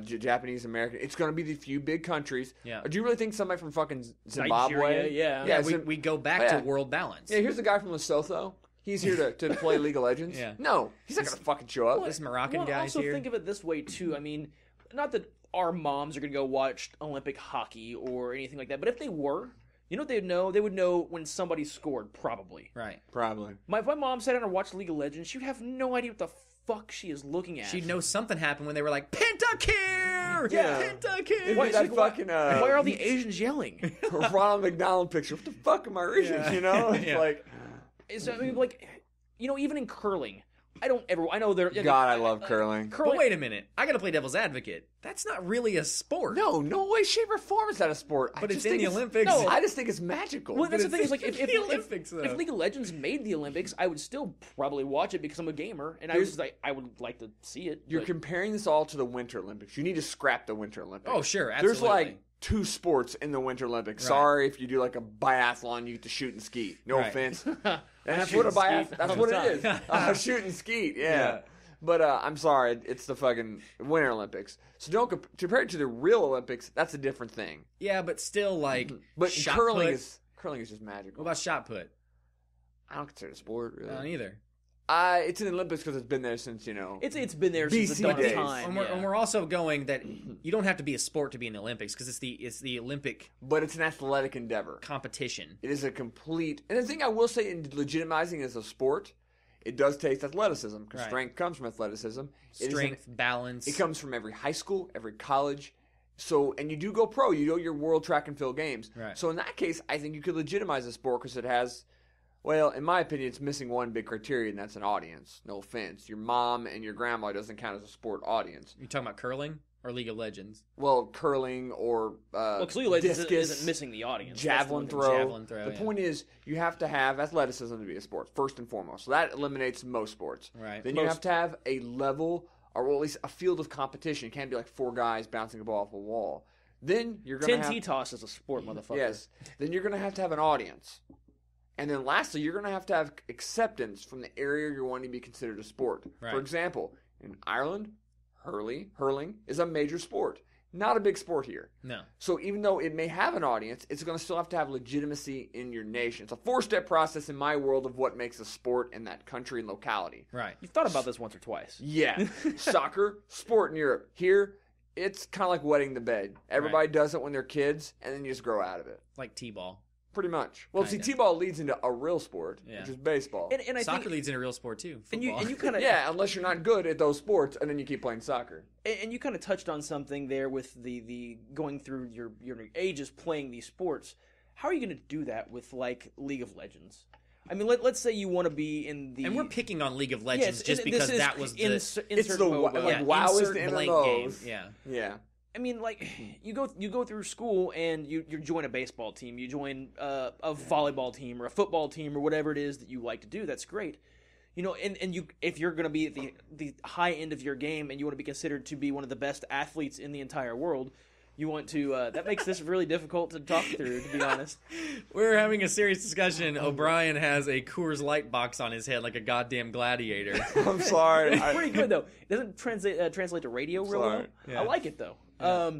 Japanese, American. It's going to be the few big countries. Yeah. Do you really think somebody from fucking Zimbabwe? Nigeria, Yeah, we go back to world balance. Yeah, here's the guy from Lesotho. He's here to play League of Legends. Yeah. No, he's not going to fucking show up. This Moroccan Well, guy's also here. think of it this way too. I mean, not that our moms are going to go watch Olympic hockey or anything like that, but if they were, you know what they'd know? They would know when somebody scored, probably. Right. Probably. If my mom sat down and watched League of Legends, she would have no idea what the fuck she is looking at. She'd know something happened when they were like, Pentakill! Yeah. Pentakill! Why, that fucking, why are all the Asians yelling? Ronald McDonald picture. What the fuck am I reading? Yeah. You know? It's Yeah. like... I mean, like, even in curling, I know they're... God, I love curling. But wait a minute. I gotta play devil's advocate. That's not really a sport. No way, shape, or form is that a sport. But it's in the Olympics. No. I just think it's magical. Well, that's the thing. Is like the Olympics, though. if League of Legends made the Olympics, I would still probably watch it because I'm a gamer, and I would like to see it. You're but- comparing this all to the Winter Olympics. You need to scrap the Winter Olympics. Oh, sure, absolutely. There's like 2 sports in the Winter Olympics. Right. Sorry if you do like a biathlon, you get to shoot and ski. No Right. offense. And that's shoot what a and ski that's all what the it is. Shoot and ski. Yeah. But I'm sorry, it's the fucking Winter Olympics. So don't compare it to the real Olympics. That's a different thing. Yeah, but still, like, But shot curling put. is just magical. What about shot put? I don't consider it a sport really. I don't either. It's in the Olympics because it's been there since It's been there since the BC dawn of days. time. And we're also going that you don't have to be a sport to be in the Olympics because it's the Olympic But it's an athletic endeavor. competition. It is a complete. And the thing I will say in legitimizing it as a sport, it does taste athleticism because Right. strength comes from athleticism. Strength, balance. It comes from every high school, every college. So, and you do go pro. You know your world track and field games. Right. So in that case, I think you could legitimize a sport because it has. Well, in my opinion, it's missing one big criteria, and that's an audience. No offense. Your mom and your grandma doesn't count as a sport audience. You talking about curling or League of Legends? Well, curling or Because League of Legends discus, isn't missing the audience. javelin That's the one throw. Javelin throw, The yeah. point is, you have to have athleticism to be a sport, first and foremost. So that eliminates most sports. Right. Then you have to have a level, or at least a field of competition. It can't be like 4 guys bouncing a ball off a wall. Then you're going to have... 10 T-toss is a sport, motherfucker. Yes. Then you're going to have an audience. And then lastly, you're going to have acceptance from the area you're wanting to be considered a sport. Right. For example, in Ireland, hurling is a major sport. not a big sport here. No. So even though it may have an audience, it's going to still have to have legitimacy in your nation. It's a 4-step process in my world of what makes a sport in that country and locality. Right. You've thought about this once or twice. Yeah. Soccer, sport in Europe. Here, it's kind of like wetting the bed. Everybody does it when they're kids, and then you just grow out of it. Like T-ball. Pretty much. Well, Kinda. see, T-ball leads into a real sport, which is baseball. And I soccer think, leads into real sport too. Football. And you kind of unless you're not good at those sports, and then you keep playing soccer. And you kind of touched on something there with the going through your ages playing these sports. How are you going to do that with like League of Legends? I mean, let's say you want to be in the... And we're picking on League of Legends just because that was the... it's the WoW is the MMOs. Game. Yeah. I mean, like, you go through school and you join a baseball team, you join a volleyball team or a football team or whatever it is that you like to do. That's great, you know. And you, if you're going to be at the high end of your game and you want to be considered to be one of the best athletes in the entire world, you want to. That makes this really difficult to talk through, to be honest. We're having a serious discussion. O'Brien has a Coors Light box on his head like a goddamn gladiator. I'm sorry. It's pretty good though. It doesn't translate to radio real well. Yeah. I like it though. Yeah.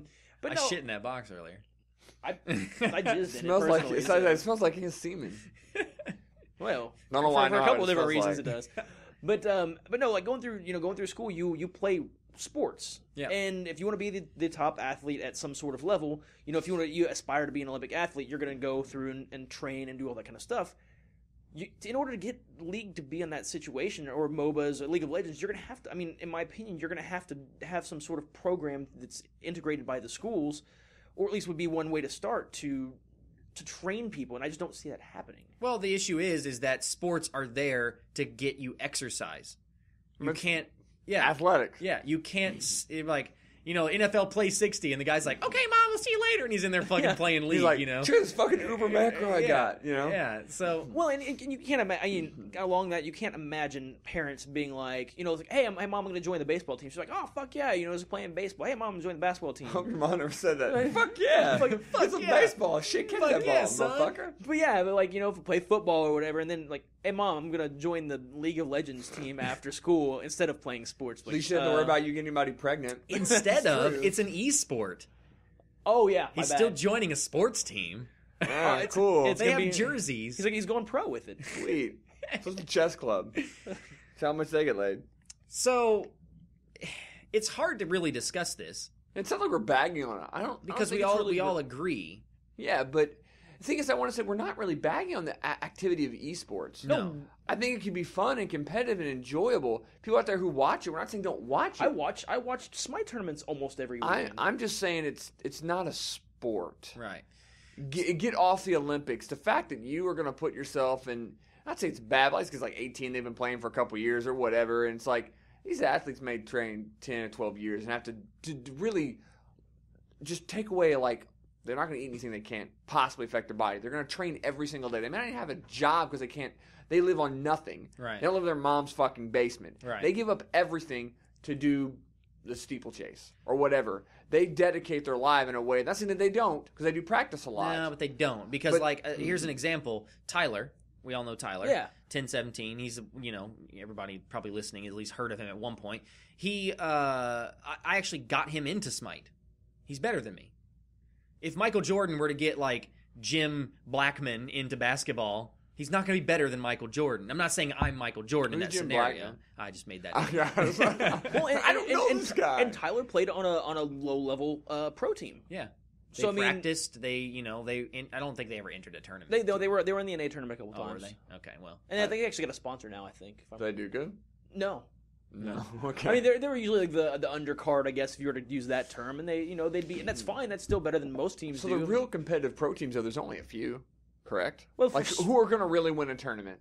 But I no, Oh. shit in that box earlier. I jizzed in smells it like personally. it smells like his semen. Well, Don't know why. for a couple of different smells reasons like. it does. But no, like going through school, you play sports. Yeah. And if you want to be the top athlete at some sort of level, you know, if you aspire to be an Olympic athlete, you're going to go through and train and do all that kind of stuff. In order to get League to be in that situation, or MOBAs, or League of Legends, you're going to have to, I mean, in my opinion, you're going to have some sort of program that's integrated by the schools, or at least would be one way to start to train people, and I just don't see that happening. Well, the issue is that sports are there to get you exercise. You can't... Yeah. Athletics. Yeah, you can't, like... You know, NFL plays 60, and the guy's like, okay, Mom, we'll see you later. And he's in there fucking playing League, He's like, you know? check this fucking Uber macro I got, you know? Yeah, so... Well, and you can't imagine, I mean, along that, you can't imagine parents being like, you know, like, hey, Mom, I'm going to join the baseball team. She's like, oh, fuck yeah, you know, just playing baseball. Hey, Mom, I'm going to join the basketball team. I hope your mom never said that. Fuck yeah. Fuck It's a yeah. baseball. Shit, kick that ball, motherfucker. But yeah, but like, you know, play football or whatever, and then like, hey, Mom, I'm going to join the League of Legends team after school instead of playing sports. At least you don't have to worry about you getting anybody pregnant. Instead of, it's an e-sport. Oh, yeah, He's still joining a sports team. Ah, cool. They have jerseys. He's like, he's going pro with it. Sweet. So it's a chess club. That's how much they get laid. So, it's hard to really discuss this. It sounds like we're bagging on it. Because we all agree. Yeah, but the thing is, I want to say we're not really bagging on the activity of esports. No. I think it can be fun and competitive and enjoyable. People out there who watch it, we're not saying don't watch it. I watched Smite tournaments almost every weekend. I'm just saying it's not a sport. Right. Get off the Olympics. The fact that you are going to put yourself in, I'd say it's bad, but it's because like 18, they've been playing for a couple years or whatever, and it's like these athletes may train 10 or 12 years and have to really just take away, like, they're not going to eat anything they can't possibly affect their body. They're going to train every single day. They may not even have a job because they live on nothing. Right. They don't live in their mom's fucking basement. Right. They give up everything to do the steeplechase or whatever. They dedicate their life in a way. That's something that they don't, because they do practice a lot. No, but they don't. Because, here's an example. Tyler. We all know Tyler. Yeah. 1017. He's, you know, everybody probably listening at least heard of him at one point. I actually got him into Smite. He's better than me. If Michael Jordan were to get, like, Jim Blackman into basketball, he's not going to be better than Michael Jordan. I'm not saying I'm Michael Jordan in that Jim scenario. Blackman? I just made that. Well, I don't know this guy. And Tyler played on a low level pro team. Yeah. They So I mean, practiced. I don't think they ever entered a tournament. they were in the NA tournament a couple times. Were they? Okay, well. And I think they actually got a sponsor now. I think. Do they do good? No. No. Okay. I mean, they were usually like the undercard, I guess, if you were to use that term, and they'd be, and that's fine. That's still better than most teams So do. the real competitive pro teams, though, there's only a few, correct? Well, like who are going to really win a tournament?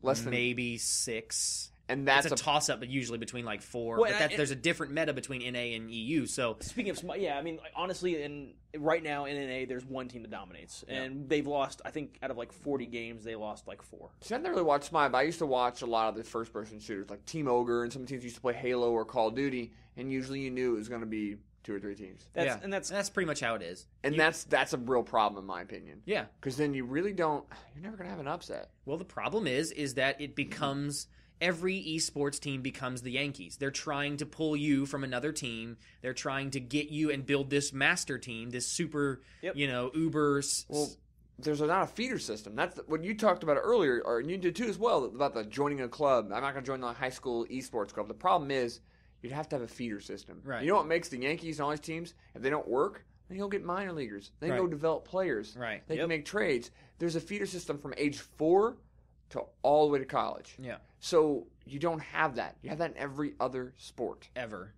Less than maybe 6. And that's it's a toss-up, but usually between like 4. Well, but there's a different meta between NA and EU. So speaking of, yeah, I mean, like, honestly, right now in NA, there's one team that dominates, and they've lost. I think out of like 40 games, they lost like 4. See, I never really watched Smite, but I used to watch a lot of the first-person shooters, like Team Ogre, and some teams used to play Halo or Call of Duty, and usually you knew it was going to be 2 or 3 teams. And that's pretty much how it is. And that's a real problem in my opinion. Yeah, because then you really don't. You're never going to have an upset. Well, the problem is that it becomes every esports team becomes the Yankees. They're trying to pull you from another team. They're trying to get you and build this master team, this super, uber. Well, there's not a feeder system. That's what you talked about earlier, or you did too as well, about the joining a club. I'm not going to join the high school esports club. The problem is you'd have to have a feeder system. Right. You know what makes the Yankees and all these teams, if they don't work, then you'll get minor leaguers. They can go develop players. Right. They can make trades. There's a feeder system from age 4 to all the way to college. Yeah. So you don't have that. You have that in every other sport. Ever.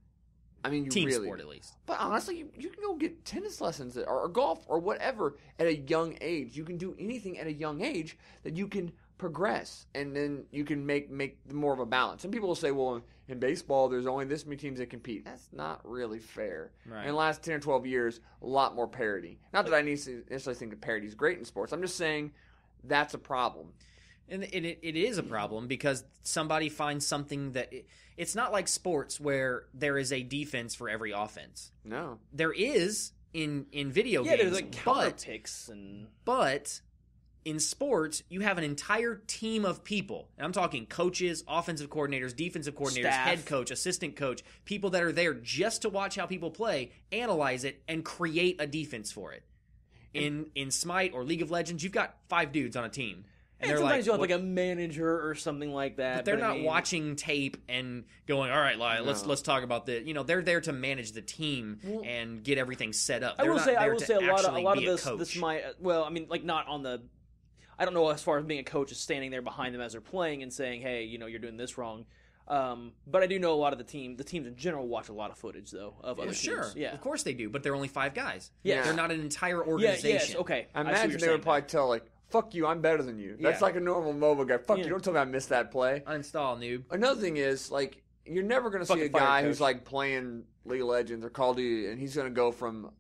I mean, Team sport, at least. But honestly, you can go get tennis lessons or golf or whatever at a young age. You can do anything at a young age that you can progress, and then you can make more of a balance. Some people will say, well, in baseball, there's only this many teams that compete. That's not really fair. Right. In the last 10 or 12 years, a lot more parity. Not that I necessarily think that parity is great in sports. I'm just saying that's a problem. And it is a problem because somebody finds something that it's not like sports where there is a defense for every offense. No, there is in video games. Yeah, there's like counter picks but in sports you have an entire team of people, and I'm talking coaches, offensive coordinaters, defensive coordinators, staff, head coach, assistant coach, people that are there just to watch how people play, analyze it, and create a defense for it. In Smite or League of Legends, you've got 5 dudes on a team. And sometimes you'll have like a manager or something like that. But they're not watching tape and going, all right, let's talk about this. They're there to manage the team and get everything set up. I will say a lot of this might, not on the, I don't know as far as being a coach is standing there behind them as they're playing and saying, hey, you're doing this wrong. But I do know a lot of the teams in general watch a lot of footage though of other teams. Sure, yeah, of course they do. But they're only 5 guys. Yeah, they're not an entire organization. Yes, okay. I imagine they would probably tell like, fuck you, I'm better than you. That's like a normal MOBA guy. Fuck you, don't tell me I missed that play. Uninstall, noob. Another thing is, like, you're never going to see a guy who's like playing League of Legends or Call of Duty and he's going to go from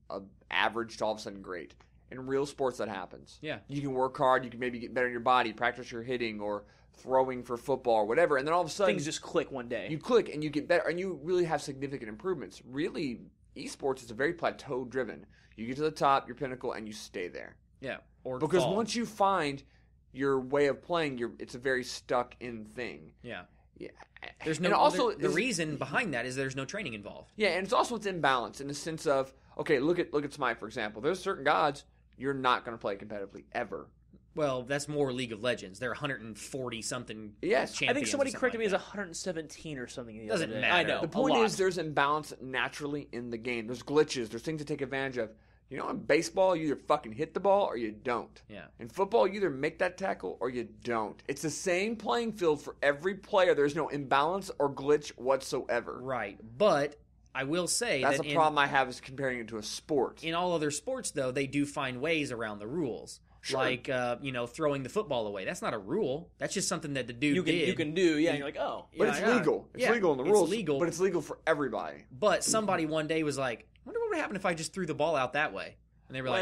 average to all of a sudden great. In real sports, that happens. Yeah. You can work hard, you can maybe get better in your body, practice your hitting or throwing for football or whatever, and then all of a sudden things just click one day. You click and you get better, and you really have significant improvements. Really, esports is a very plateau-driven. You get to the top, your pinnacle, and you stay there. Yeah. Because once you find your way of playing, it's a very stuck-in thing. Yeah. Yeah. There's no. And also, the reason behind that is there's no training involved. Yeah, and it's also imbalance in the sense of, okay, look at Smite, for example. There's certain gods you're not going to play competitively ever. Well, that's more League of Legends. They're 140-something champions. I think somebody corrected me as 117 or something. Doesn't matter. I know. The point is there's imbalance naturally in the game. There's glitches. There's things to take advantage of. In baseball, you either fucking hit the ball or you don't. Yeah. In football, you either make that tackle or you don't. It's the same playing field for every player. There's no imbalance or glitch whatsoever. Right. But I will say that's a problem I have is comparing it to a sport. In all other sports, though, they do find ways around the rules. Sure. Like, throwing the football away. That's not a rule. That's just something that the dude did. You can do, yeah. And you're like, oh. But it's legal. It's legal in the rules. It's legal. But it's legal for everybody. But somebody one day was like, I wonder what would happen if I just threw the ball out that way. And they were like,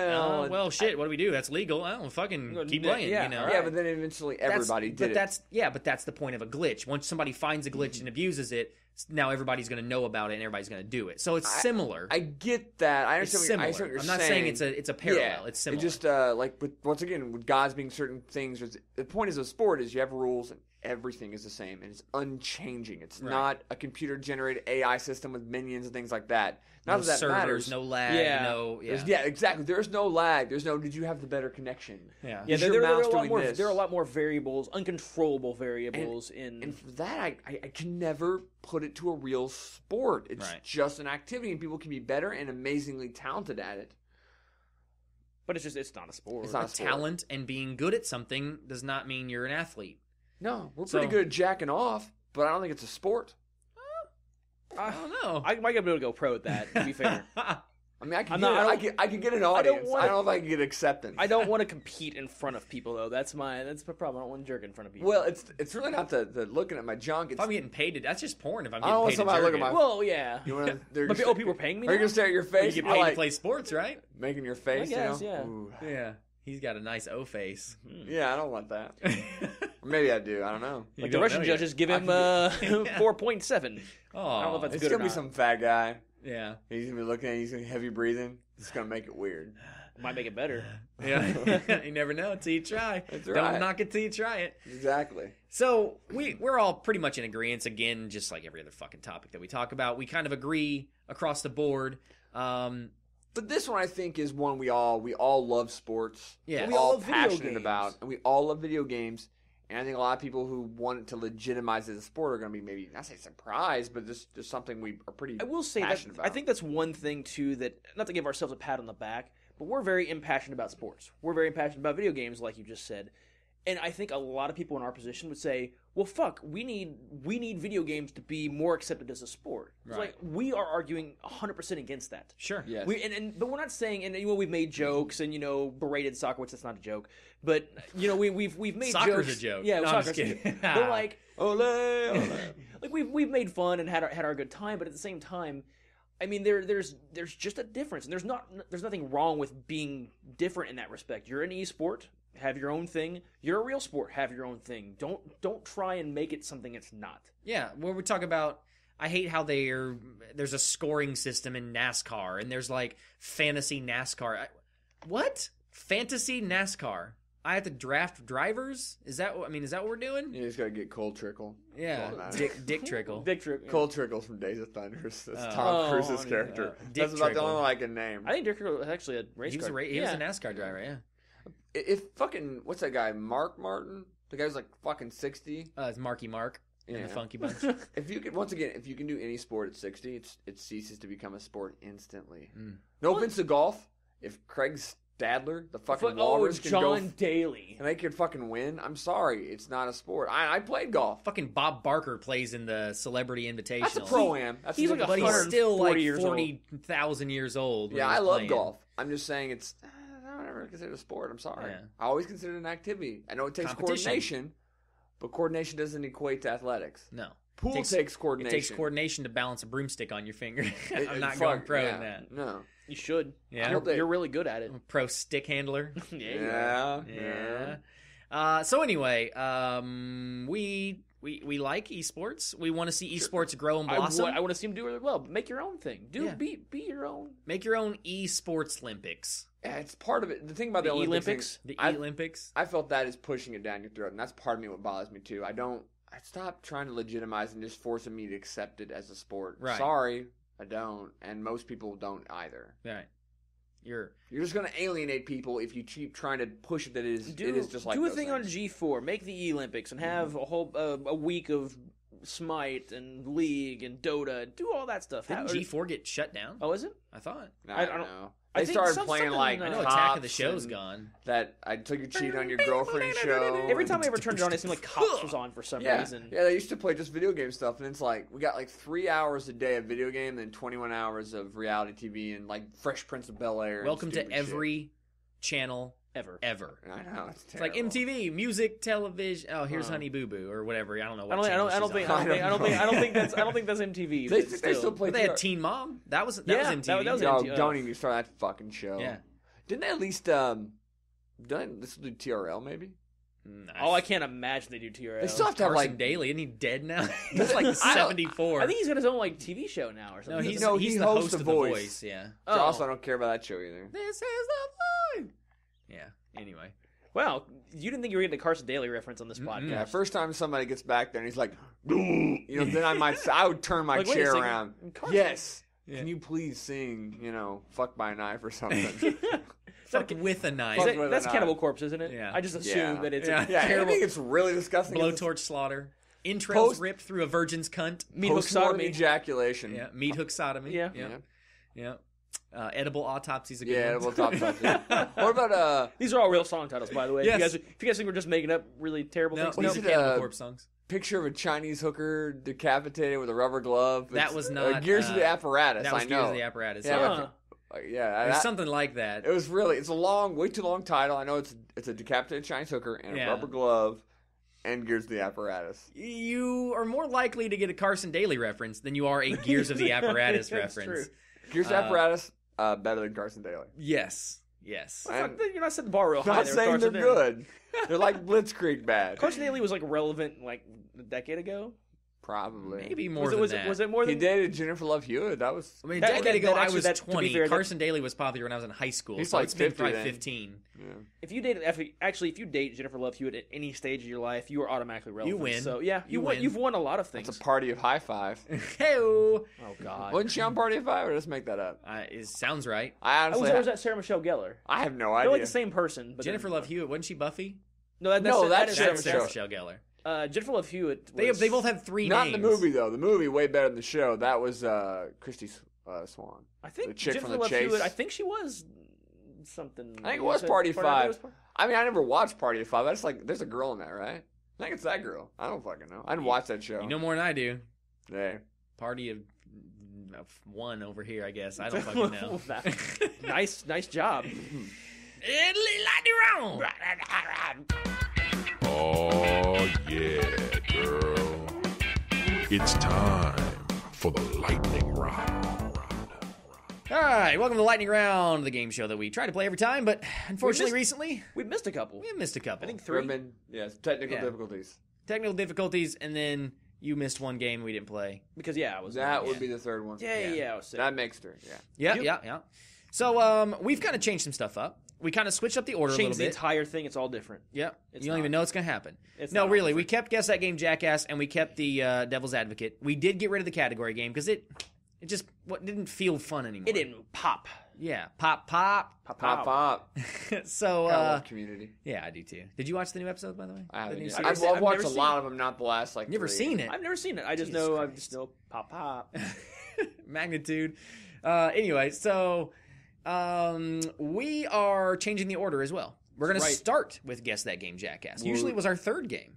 shit, what do we do? That's legal. I don't fucking keep playing, Yeah, but then eventually everybody did it. But that's the point of a glitch. Once somebody finds a glitch and abuses it, now everybody's going to know about it and everybody's going to do it. So it's similar. I get that. I understand what you're saying. I'm not saying it's a parallel. Yeah, it's similar. It's just once again, with gods being certain things, the point is a sport is you have rules and everything is the same and it's unchanging. It's not a computer-generated AI system with minions and things like that. Not that servers, matters. No lag. Exactly. There's no lag. There's no. Did you have the better connection? Yeah. There are a lot more variables, uncontrollable variables And for that, I can never put it to a real sport. It's just an activity, and people can be better and amazingly talented at it. But it's not a sport. It's not a sport. Talent and being good at something does not mean you're an athlete. No, we're pretty good at jacking off, but I don't think it's a sport. I don't know. I might be able to go pro at that, to be fair. I mean, I can get an audience. I don't know if I can get acceptance. I don't want to compete in front of people, though. That's my problem. I don't want to jerk in front of people. Well, it's really not the looking at my junk. If I'm getting paid, that's just porn. If I'm I don't want getting paid somebody to looking jerk at it. Well, yeah. You want to? People are paying me. Are you gonna stare at your face? You get paid to play sports, right? Making your face. I guess, yeah. Ooh. Yeah. He's got a nice O face. Yeah, I don't want that. Or maybe I do. I don't know. The Russian judges give him 4.7. Oh, I don't know if that's it's good or gonna be not. some fat guy. Yeah. He's gonna be looking at you. He's gonna be heavy breathing. It's gonna make it weird. Might make it better. Yeah. You never know until you try. That's Don't right. knock it till you try it. Exactly. So we're all pretty much in agreement. Again, just like every other fucking topic that we talk about, we kind of agree across the board. But this one, I think, is one we all love sports. Yeah. We're We all all love video passionate games. about, and we all love video games. And I think a lot of people who want it to legitimize it as a sport are going to be maybe not say surprised, but just something we are pretty. I will say that passionate about. I think that's one thing too that, not to give ourselves a pat on the back, but we're very impassioned about sports. We're very impassioned about video games, like you just said. And I think a lot of people in our position would say, well, fuck, we need video games to be more accepted as a sport. It's Right. like, we are arguing 100% against that. Sure. Yes. But we're not saying, and we've made jokes and berated soccer, which that's not a joke. But we've made Soccer's jokes. a joke. Yeah, No, I'm soccer's just a kidding. joke. But like, ole, ole. like we've made fun and had our good time, but at the same time, I mean, there's just a difference, and there's nothing wrong with being different in that respect. You're an esport, have your own thing. You're a real sport, have your own thing. Don't try and make it something it's not. Yeah, where we talk about, I hate how there's a scoring system in NASCAR, and there's like fantasy NASCAR. What? Fantasy NASCAR? I have to draft drivers? Is that what we're doing? You just got to get Cold Trickle. Yeah, Well, Dick Trickle. Big trick. Cold Trickle's from Days of Thunder. That's Oh. Tom Cruise's Oh, character. Dick That's about the Trickle. only one I can name. I think Dick Trickle was actually a race He was car. he was a NASCAR driver, yeah. If fucking, what's that guy, Mark Martin? The guy's like fucking 60. It's Marky Mark and Yeah. the Funky Bunch. If you can do any sport at 60, it ceases to become a sport instantly. Mm. No offense to golf. If Craig Stadler, the fucking Walrus, can go John Daly. and they could fucking win, I'm sorry, it's not a sport. I played golf. Fucking Bob Barker plays in the Celebrity Invitational. That's a pro-am. That's He's a like different But he's sport. still like 40 years old. 40,000 years old. when Yeah, he's I love playing. golf. I'm just saying it's. I don't ever consider it a sport. I'm sorry. Yeah. I always consider it an activity. I know it takes Competition. coordination, but coordination doesn't equate to athletics. No. Pool Takes- takes It coordination. takes coordination to balance a broomstick on your finger. It- I'm not fuck, going pro yeah, in that. No. You should. Yeah. You're really good at it. I'm a pro stick handler. Yeah. Yeah. So anyway, we like esports. We want to see esports grow and blossom. I want to see him do really well. But make your own thing. Yeah. Be your own. Make your own esports Olympics. Yeah, it's part of it. The thing about the, The Olympics, The I- Olympics. I felt that is pushing it down your throat, and that's part of me what bothers me too. I stopped trying to legitimize and just forcing me to accept it as a sport. Right. Sorry, I don't, and most people don't either. Right. You're You're just going to alienate people if you keep trying to push it that it is just like do a those thing things. on G4. Make the Olympics and have a whole a week of Smite and League and Dota. Do all that stuff. didn't G4 get shut down? Oh, is it? I thought. I don't- don't know. I They think started some- playing something- like I know Cops Attack of the Show's and gone. That I took you cheating on your girlfriend show. Every time I ever turned it on, it seemed like Cops was on for some Yeah, reason. yeah, they used to play just video game stuff, and it's like we got like 3 hours a day of video game, and 21 hours of reality TV, and like Fresh Prince of Bel Air. Welcome to every channel Ever. ever. I know it's It's like terrible. MTV, music, television. Oh, here's Huh. Honey Boo Boo or whatever. I don't know. I What channel she's on. don't think that's MTV. They but still play. But they had Teen Mom. That was Yeah, MTV. that was Yo, MTV. don't even start that fucking show. Yeah. Didn't they at least didn't this do TRL maybe? Oh, I can't imagine they do TRL. They still have to have Carson like Daly. Isn't he dead now? He's like 74. I think he's got his own like TV show now or no, something. he's he the hosts host The of Voice. The Voice. Yeah. Oh. Also, I don't care about that show either. This is the voice. Yeah. Anyway. Wow, you didn't think you were getting a Carson Daly reference on this podcast? Yeah, first time somebody gets back there and he's like, then I would turn my Like, wait a chair second. around. Carson- Yes. Yeah. Can you please sing, fuck by a knife or something? Fuck with a knife. Fuck with a That's knife. Cannibal Corpse, isn't it? Yeah. I just assume Yeah. that it's Yeah. a Yeah, I terrible think it's really disgusting. Blowtorch slaughter. Intros Post- ripped through a virgin's cunt. meat hook Post-mortem sodomy. ejaculation. Yeah. Meat hook sodomy. Yeah. Yeah. Edible autopsy's a good Yeah, one. we'll talk about that. What about These are all real song titles, by the way. Yes. If you guys think we're just making up really terrible No, things, no, Is it, Cannibal Corpse songs. picture of a Chinese hooker decapitated with a rubber glove? That It's, was not, Gears of the Apparatus. That was I Gears know. of the Apparatus. Yeah, Yeah. Huh. Yeah, There's that- something like that. it was really. It's a long, way too long title. I know it's a decapitated Chinese hooker and Yeah. a rubber glove, and Gears of the Apparatus. You are more likely to get a Carson Daly reference than you are a Gears of the Apparatus That's reference. true. Gears of the Apparatus better than Carson Daly. Yes. And- You're not setting the bar real high. Not there, saying they're Carson Daly. good. They're like Blitzkrieg bad. Carson Daly was like relevant like a decade ago. Probably. Maybe more than that. Was it more than... He dated Jennifer Love Hewitt. That was... I mean, a decade ago, I was to be 20. fair, Carson Daly was popular when I was in high school. He's so like it's been 50 probably then. 15. Yeah. If you date Jennifer Love Hewitt at any stage of your life, you are automatically relevant. You win. So yeah, you win. win. You've won a lot of things. It's a party of high five. Hey-o. Oh God. Wasn't she on Party of Five, or just make that up? It sounds right. I honestly... was that Sarah Michelle Gellar? I have no They're idea. like the same person. But Jennifer Love Hewitt, wasn't she Buffy? No, that's Sarah Sarah Michelle. Michelle Gellar. Jennifer Love Hewitt. They both have three Not names. in the movie, though. The movie, way better than the show. That was Christy Swan. I think the chick Jennifer from The Love Chase. Hewitt. I think she was something. I think it was Party of Five. I mean, I never watched Party of Five. That's like, there's a girl in that, right? I think it's that girl. I don't fucking know. I didn't watch that show. You know more than I do. Hey. Party of one over here, I guess. I don't fucking know. Nice job. Oh, yeah, girl. It's time for the lightning round. All right, welcome to the Lightning Round, the game show that we try to play every time, but unfortunately recently, We missed a couple. we missed a couple. I think 3. Yes, technical difficulties. Technical difficulties, and then you missed one game we didn't play. Because I was. That would be the third one. Yeah. I was sick. That makes 3, yeah. Yeah. So we've kind of changed some stuff up. We kind of switched up the order a little Change the bit. entire thing. It's all different. Yep. It's You don't not. even know what's going to happen. It's No, not really. different. We kept Guess That Game Jackass, and we kept the Devil's Advocate. We did get rid of the category game because it just didn't feel fun anymore. It didn't pop. Yeah. Pop, pop. Pop. So, I love Community. yeah, I do too. Did you watch the new episode, by the way? I haven't The new yet. series? I've watched never a seen lot it. of them, not the last like Never 3. seen it. I've never seen it. I just Jesus know Christ. I just know pop. Magnitude. Anyway, so we are changing the order as well. We're going to start with Guess That Game Jackass. Usually it was our third game.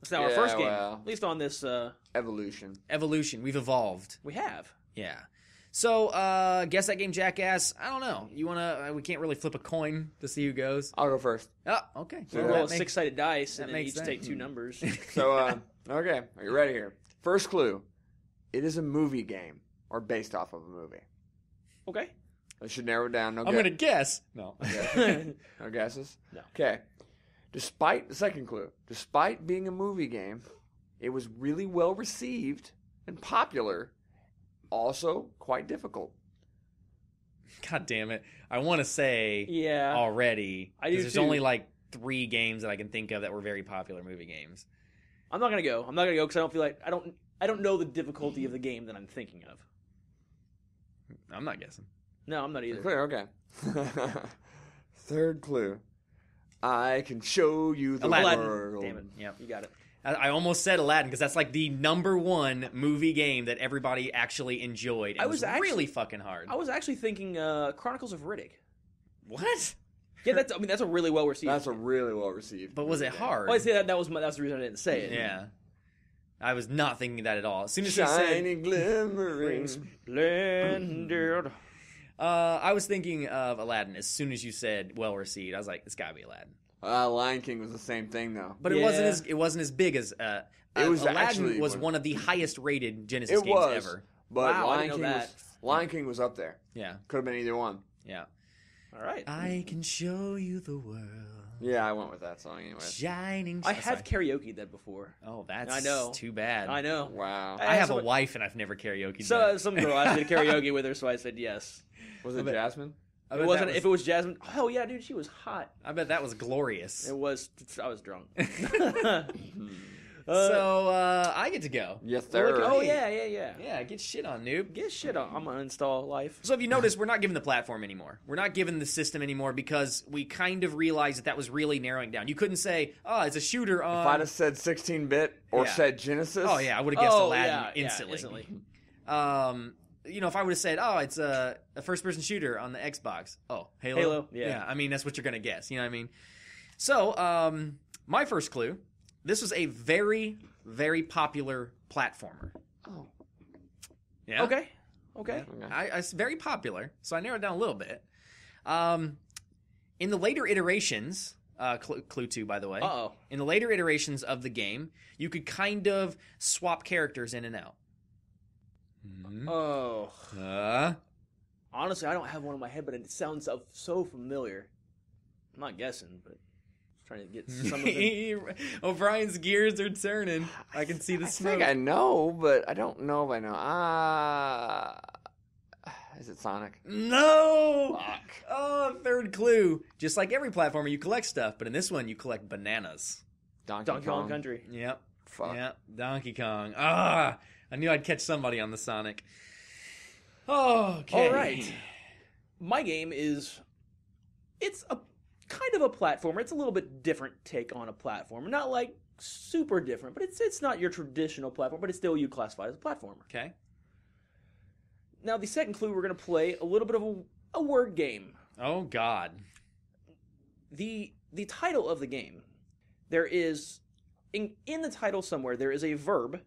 It's now our first game. well. At least on this. Evolution. Evolution. We've evolved. We have. Yeah. So, Guess That Game Jackass. I don't know. You want to... we can't really flip a coin to see who goes. I'll go first. Oh, okay. We roll a 6-sided dice and then makes each sense. take 2 numbers. So, okay, are you ready here? First clue. It is a movie game, or based off of a movie. Okay. I should narrow it down. I'm going to guess. No. No guesses? No. Okay. The second clue, despite being a movie game, it was really well received and popular, also quite difficult. God damn it. I want to say Yeah. already. I do There's too. only like 3 games that I can think of that were very popular movie games. I'm not gonna go. Because I don't feel like I don't know the difficulty of the game that I'm thinking of. I'm not guessing. No, I'm not either. Clear, okay. Third clue. I can show you the Aladdin. world. Damn it. Yep. You got it. I almost said Aladdin because that's like the number 1 movie game that everybody actually enjoyed. And I it was was actually- really fucking hard. I was actually thinking Chronicles of Riddick. What? Yeah, that's a really well received. That's a really well received. But was it hard? Well, I say that's the reason I didn't say it. Yeah. I was not thinking that at all. As soon as you Shiny, said, glimmering. Splendid. I was thinking of Aladdin. As soon as you said well received, I was like, it's got to be Aladdin. Lion King was the same thing, though. But Yeah. it wasn't as big as It was Aladdin actually was one of the highest rated Genesis It games was. ever. But Wow, I Lion didn't King know was Lion King was up there. Yeah, Could have been either one. yeah. All right. I can show you the world. Yeah, I went with that song anyway. Shining. I have karaoke'd that before. Oh, that's I know. too bad. I know. Wow. I have a someone- wife and I've never karaoke. So some girl asked me to karaoke with her, so I said yes. Was it Jasmine? It wasn't. If it was Jasmine, oh yeah, dude, she was hot. I bet that was glorious. It was. I was drunk. So I get to go. Yes, Look, sir. oh yeah. Yeah, get shit on, noob. Get shit on. I'm gonna install Life. So if you notice, we're not given the platform anymore. We're not given the system anymore because we kind of realized that was really narrowing down. You couldn't say, "Oh, it's a shooter on." If I'd have said 16-bit or Yeah. said Genesis. Oh yeah, I would have guessed Aladdin yeah, instantly. If I would have said, "Oh, it's a first-person shooter on the Xbox," oh, Halo. Yeah. I mean, that's what you're gonna guess. You know what I mean? So, my first clue. This was a very, very popular platformer. Oh. Yeah. Okay. It's very popular, so I narrowed it down a little bit. In the later iterations, clue 2, by the way. Uh-oh. In the later iterations of the game, you could kind of swap characters in and out. Oh. Uh, Honestly, I don't have one in my head, but it sounds so familiar. I'm not guessing, but Trying to get some of the... O'Brien's gears are turning. I can see the smoke. I think I know, but I don't know if I know. Is it Sonic? No! Fuck. Oh, third clue. Just like every platformer, you collect stuff, but in this one, you collect bananas. Donkey Kong Country. Yep. Fuck. Yep. Donkey Kong. I knew I'd catch somebody on the Sonic. Okay. All right. My game is... It's a kind of a platformer. It's a little bit different take on a platformer. Not like super different, but it's not your traditional platform, but it's still you classify as a platformer. Okay. Now, the second clue, we're going to play a little bit of a word game. Oh, God. The title of the game, there is... In the title somewhere, there is a verb.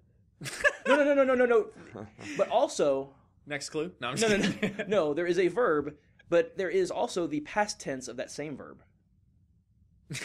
No. But also... Next clue? No, I'm just kidding. No, there is a verb, but there is also the past tense of that same verb.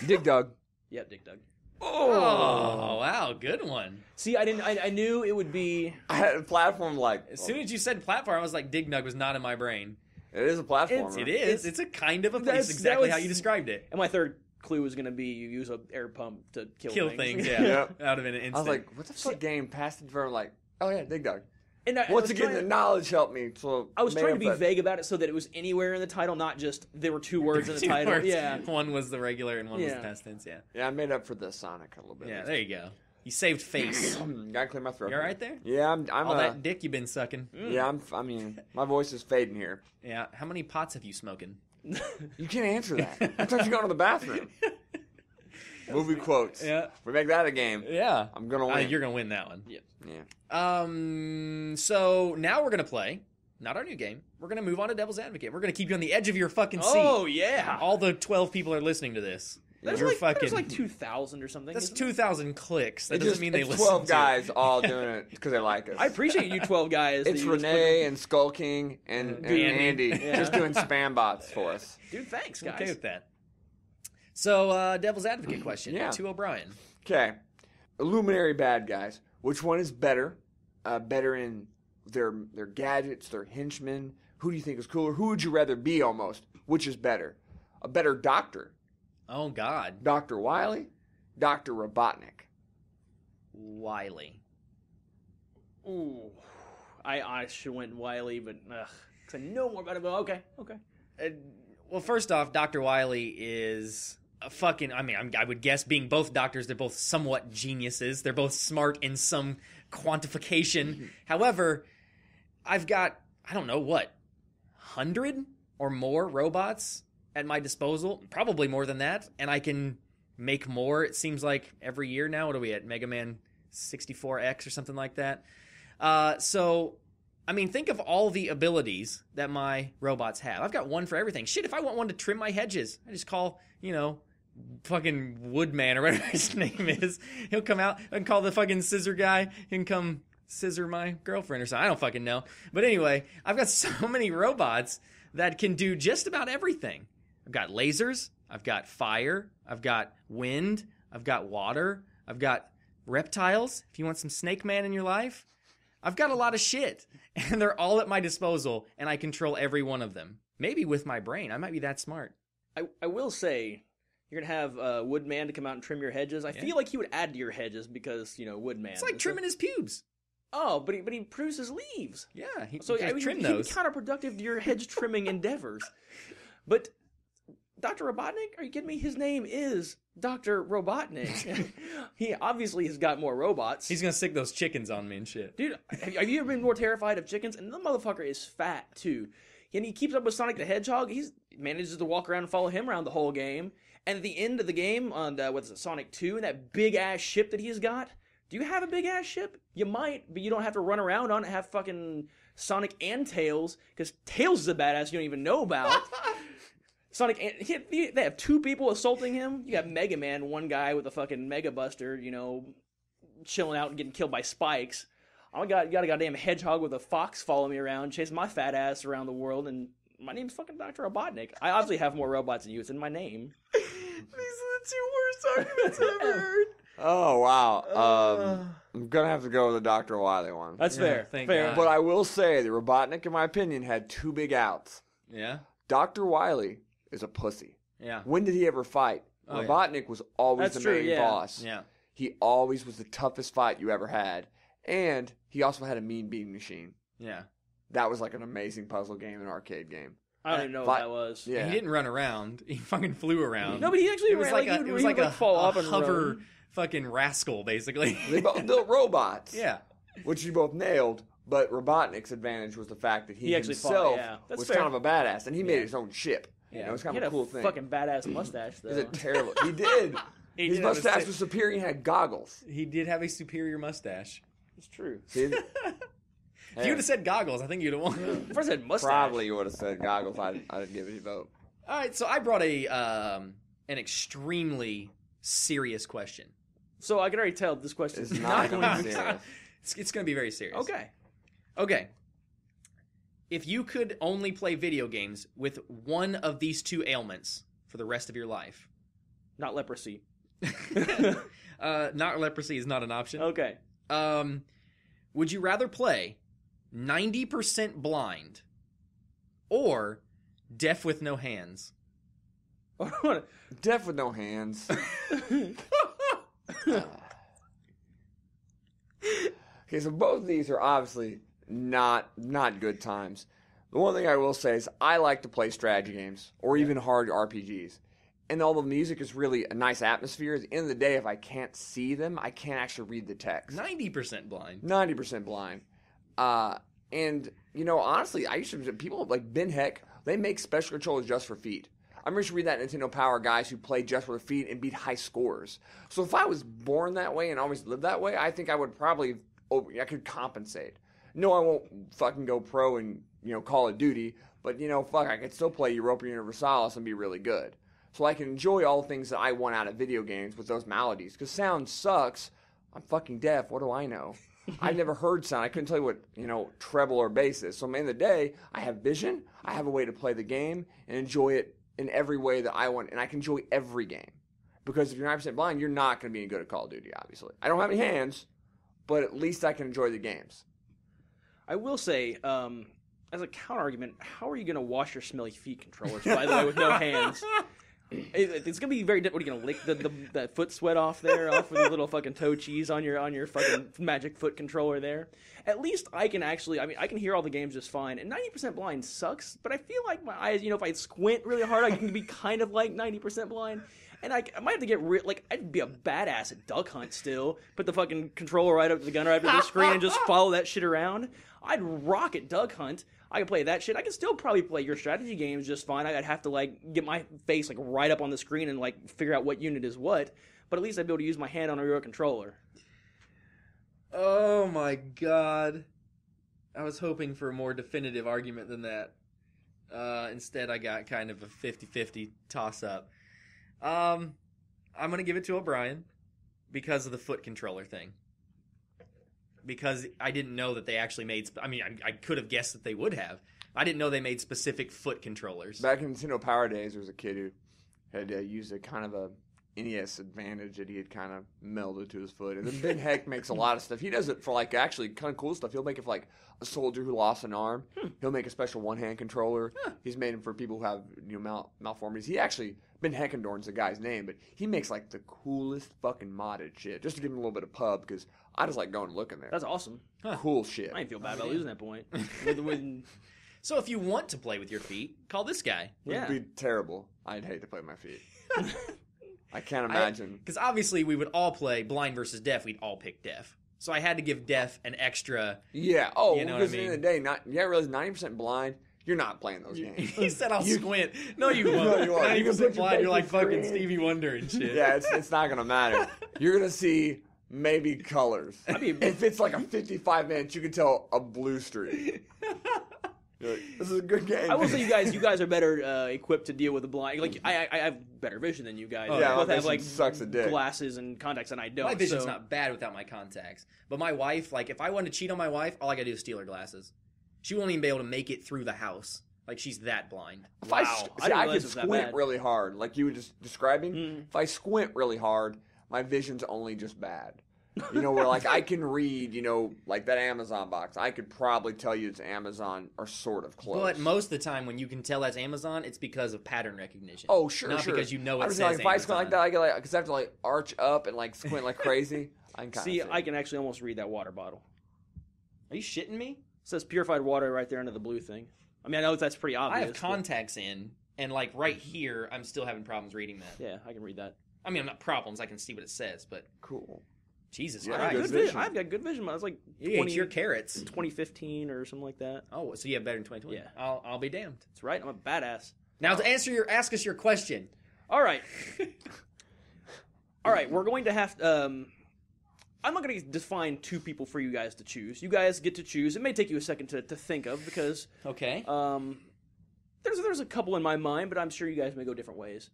Dig Dug. Yep, Dig Dug. Oh, wow, good one. See, I knew it would be... I had a platform like... As soon as you said platform, I was like, Dig Dug was not in my brain. It is a platformer. It is. It's a kind of a place. Exactly how you described it. And my third clue was going to be you use an air pump to kill things. Yeah. Yep. Out of an instant. I was like, what the fuck game? Past the verb, like, oh yeah, Dig Dug. And Once again, the knowledge helped me. So I was trying to be vague about it so that it was anywhere in the title, not just there were two words in the title. Words. Yeah. One was the regular and one was the past tense, yeah. Yeah, I made up for the Sonic a little bit. Yeah, there you go. You saved face. Gotta clear my throat. You all right there? Yeah, I'm all that dick you've been sucking. Yeah, I mean, my voice is fading here. Yeah, how many pots have you smoking? You can't answer that. I thought you going to the bathroom. Movie quotes. Yeah. If we make that a game. Yeah. I'm going to win. You're going to win that one. Yep. Yeah. So now we're going to play, not our new game. We're going to move on to Devil's Advocate. We're going to keep you on the edge of your fucking seat. Oh, yeah. All the 12 people are listening to this. There's like 2,000 or something. That's 2,000 clicks. That doesn't mean they listen 12 to guys all doing it because they like us. I appreciate you 12 guys. It's Renee and Skull King and Andy just doing spam bots for us. Dude, thanks, guys. Okay with that. So, Devil's Advocate question Yeah. to O'Brien. Okay. Illuminary bad guys. Which one is better? Better in their gadgets, their henchmen? Who do you think is cooler? Who would you rather be almost? Which is better? A better doctor? Oh, God. Dr. Wily? Dr. Robotnik? Wiley. Ooh. I should have went Wiley, but because I know more about it. But okay. Well, first off, Dr. Wily is a fucking... I mean, I would guess being both doctors, they're both somewhat geniuses. They're both smart in some quantification. However, I've got, I don't know, 100 or more robots at my disposal? Probably more than that. And I can make more, it seems like, every year now. What are we at? Mega Man 64X or something like that. So... I mean, think of all the abilities that my robots have. I've got one for everything. Shit, if I want one to trim my hedges, I just call, fucking Woodman or whatever his name is. He'll come out and call the fucking scissor guy. He can come scissor my girlfriend or something. I don't fucking know. But anyway, I've got so many robots that can do just about everything. I've got lasers. I've got fire. I've got wind. I've got water. I've got reptiles. If you want some Snake Man in your life. I've got a lot of shit, and they're all at my disposal, and I control every one of them. Maybe with my brain. I might be that smart. I will say, you're going to have Woodman to come out and trim your hedges. I feel like he would add to your hedges because, Woodman. It's like trimming his pubes. Oh, but he produces leaves. Yeah, he trim those. He'd be counterproductive to your hedge trimming endeavors. But Dr. Robotnik, are you kidding me? His name is Dr. Robotnik. He obviously has got more robots. He's going to stick those chickens on me and shit. Dude, have you ever been more terrified of chickens? And the motherfucker is fat, too. And he keeps up with Sonic the Hedgehog. He manages to walk around and follow him around the whole game. And at the end of the game, on Sonic 2, and that big-ass ship that he's got, do you have a big-ass ship? You might, but you don't have to run around on it and have fucking Sonic and Tails, because Tails is a badass you don't even know about. Sonic, they have two people assaulting him. You got Mega Man, one guy with a fucking Mega Buster, chilling out and getting killed by spikes. Oh my god, you got a goddamn hedgehog with a fox following me around, chasing my fat ass around the world, and my name's fucking Dr. Robotnik. I obviously have more robots than you. It's in my name. These are the two worst arguments I've ever heard. Oh, wow. I'm going to have to go with the Dr. Wily one. That's fair. Thank fair. God. But I will say that Robotnik, in my opinion, had two big outs. Yeah? Dr. Wily is a pussy. Yeah. When did he ever fight? Robotnik was always the main boss. Yeah. He always was the toughest fight you ever had. And he also had a mean beating machine. Yeah. That was like an amazing puzzle game, an arcade game. I don't even know what that was. Yeah. He didn't run around. He fucking flew around. No, but he actually ran. It was like a fall off and hover run. fucking rascal, basically. They both built robots. Yeah. Which you both nailed. But Robotnik's advantage was the fact that he actually himself fought, was kind of a badass. And he made his own ship. Yeah. You know, it was kind of a cool thing. Fucking badass mustache, though. Is it terrible? He did. His mustache was superior. He had goggles. He did have a superior mustache. It's true. If you would have said goggles, I think you'd have won. First I said mustache. Probably you would have said goggles. I'd give it a vote. All right, so I brought an extremely serious question. So I can already tell this question is not going to be serious. It's going to be very serious. Okay. If you could only play video games with one of these two ailments for the rest of your life. Not leprosy. Not leprosy is not an option. Okay. Would you rather play 90% blind or deaf with no hands? Deaf with no hands. Okay, so both of these are obviously not good times. The one thing I will say is I like to play strategy games or even hard RPGs. And all the music is really a nice atmosphere. At the end of the day, if I can't see them, I can't actually read the text. 90% blind. 90% blind. And, you know, honestly, I used to, people like Ben Heck, they make special controllers just for feet. I remember reading that Nintendo Power guys who play just with their feet and beat high scores. So if I was born that way and always lived that way, I think I would probably, I could compensate. No, I won't fucking go pro and, you know, Call of Duty, but, you know, fuck, I could still play Europa Universalis and be really good. So I can enjoy all the things that I want out of video games with those melodies. Because sound sucks. I'm fucking deaf. What do I know? I've never heard sound. I couldn't tell you what, you know, treble or bass is. So at the end of the day, I have vision. I have a way to play the game and enjoy it in every way that I want. And I can enjoy every game. Because if you're 9% blind, you're not going to be any good at Call of Duty, obviously. I don't have any hands, but at least I can enjoy the games. I will say, as a counter argument, how are you going to wash your smelly feet controllers, by the way, with no hands? It's gonna be very difficult. What, are you gonna lick the foot sweat off with the little fucking toe cheese on your fucking magic foot controller there? At least I can actually, I mean, I can hear all the games just fine. And 90% blind sucks, but I feel like my eyes, you know, if I squint really hard, I can be kind of like 90% blind. And I might have to get I'd be a badass at Duck Hunt still. Put the fucking controller right up to the gun right up to the screen and just follow that shit around. I'd rock at Duck Hunt. I could play that shit. I could still probably play your strategy games just fine. I'd have to, like, get my face, like, right up on the screen and, like, figure out what unit is what. But at least I'd be able to use my hand on a real controller. Oh, my God. I was hoping for a more definitive argument than that. Instead, I got kind of a 50-50 toss-up. I'm going to give it to O'Brien because of the foot controller thing. Because I didn't know that they actually made... I could have guessed that they would have. I didn't know they made specific foot controllers. Back in Nintendo Power days, there was a kid who had used a kind of a NES advantage that he had kind of melded to his foot. And then Ben Heck makes a lot of stuff. He does it for, like, actually kind of cool stuff. He'll make it for, like, a soldier who lost an arm. He'll make a special one-hand controller. He's made them for people who have, you know, malformities. He actually... Ben Heckendorn's the guy's name, but he makes, like, the coolest fucking modded shit. Just to give him a little bit of pub, because I just like going and looking there. That's awesome. Cool shit. I didn't feel bad about losing that point. So if you want to play with your feet, call this guy. It would be terrible. I'd hate to play with my feet. I can't imagine. Because obviously we would all play blind versus deaf. We'd all pick deaf. So I had to give deaf an extra... Yeah. Oh, you know because at the end of the day, really 90% blind... You're not playing those games. He said I'll squint. No, you won't. No, you won't. 90% blind, you're like fucking Stevie Wonder and shit. Yeah, it's not going to matter. You're going to see maybe colors. If it's like a 55-inch, you can tell a blue streak. Like, this is a good game. I will say you guys are better equipped to deal with the blind. Like I have better vision than you guys. Yeah, both have like sucks a dick. Glasses and contacts, and I don't. My vision's not bad without my contacts. But my wife, like, if I want to cheat on my wife, all I got to do is steal her glasses. She won't even be able to make it through the house. Like, she's that blind. Wow. I could squint really hard, like you were just describing. If I squint really hard, my vision's only just bad. You know, where like I can read, you know, like that Amazon box. I could probably tell you it's Amazon or sort of close. But most of the time, when you can tell that's Amazon, it's because of pattern recognition. Oh, sure, not because you know it says like, if I Amazon. squint like that, I get like because I have to like arch up and like squint like crazy. I can kind of I can actually almost read that water bottle. Are you shitting me? It says purified water right there under the blue thing. I mean, I know that's pretty obvious. I have contacts in, and like right here, I'm still having problems reading that. Yeah, I can read that. I mean, I'm not problems. I can see what it says, but cool. Jesus Yeah, Christ. good vision. I've got good vision. I was like You ate your carrots. 2015 or something like that. Oh, so you have better than 2020? Yeah. I'll be damned. That's right. I'm a badass. Now to ask us your question. All right. All right. We're going to have. I'm not going to define two people for you guys to choose. You guys get to choose. It may take you a second to think of because Okay. there's a couple in my mind, but I'm sure you guys may go different ways.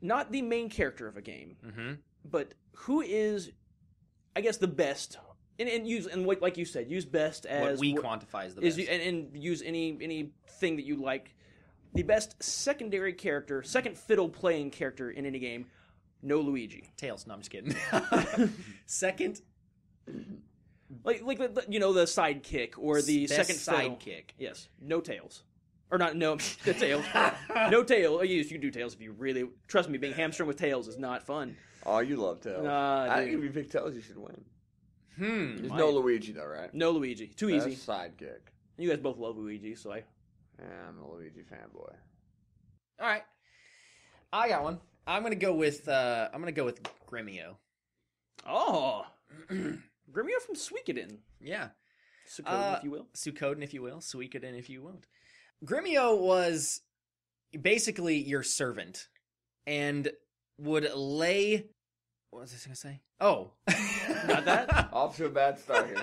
Not the main character of a game, but who is, I guess, the best, and like you said, use best as what we quantify as the best. and use anything that you like. The best secondary character, second fiddle playing character in any game. No Luigi. Tails. No, I'm just kidding. Second, like the sidekick or the best second fiddle. sidekick. Yes, no Tails. Or not, no, the Tails. No Tails. You can do Tails if you really... Trust me, being hamstrung with Tails is not fun. Oh, you love Tails. I think if you pick Tails, you should win. There's no Luigi, though, right? No Luigi. Too easy. Sidekick. You guys both love Luigi, so I... Yeah, I'm a Luigi fanboy. All right. I got one. I'm gonna go with Gremio. Oh! Gremio from Suikoden. Yeah. Suikoden, if you will. Suikoden, if you will. Suikoden, if you won't. Gremio was basically your servant and would lay... What was I going to say? Oh. Not that? Off to a bad start here.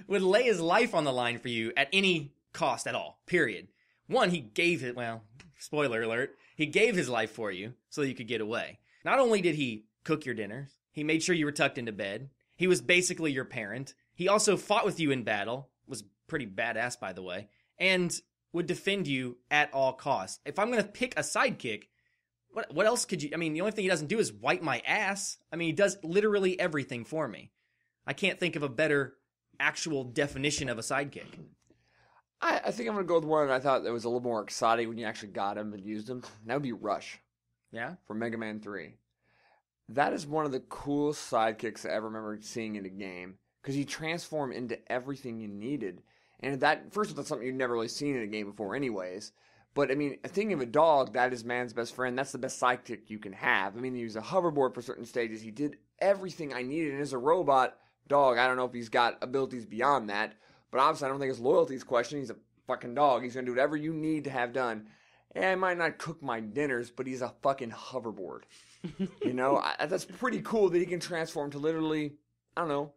Would lay his life on the line for you at any cost at all, period. One, he gave it... Well, spoiler alert. He gave his life for you so that you could get away. Not only did he cook your dinners, he made sure you were tucked into bed. He was basically your parent. He also fought with you in battle. Was pretty badass, by the way. And... would defend you at all costs. If I'm going to pick a sidekick, what else could you... I mean, the only thing he doesn't do is wipe my ass. I mean, he does literally everything for me. I can't think of a better actual definition of a sidekick. I think I'm going to go with one I thought that was a little more exciting when you actually got him and used him. That would be Rush. Yeah? From Mega Man 3. That is one of the coolest sidekicks I ever remember seeing in a game. Because he transformed into everything you needed. And that, first of all, that's something you've never really seen in a game before anyways. But, I mean, thinking of a dog, that is man's best friend. That's the best sidekick you can have. I mean, he used a hoverboard for certain stages. He did everything I needed. And as a robot dog, I don't know if he's got abilities beyond that. But obviously, I don't think his loyalty is questioned. He's a fucking dog. He's going to do whatever you need to have done. And I might not cook my dinners, but he's a fucking hoverboard. You know, that's pretty cool that he can transform to literally, I don't know,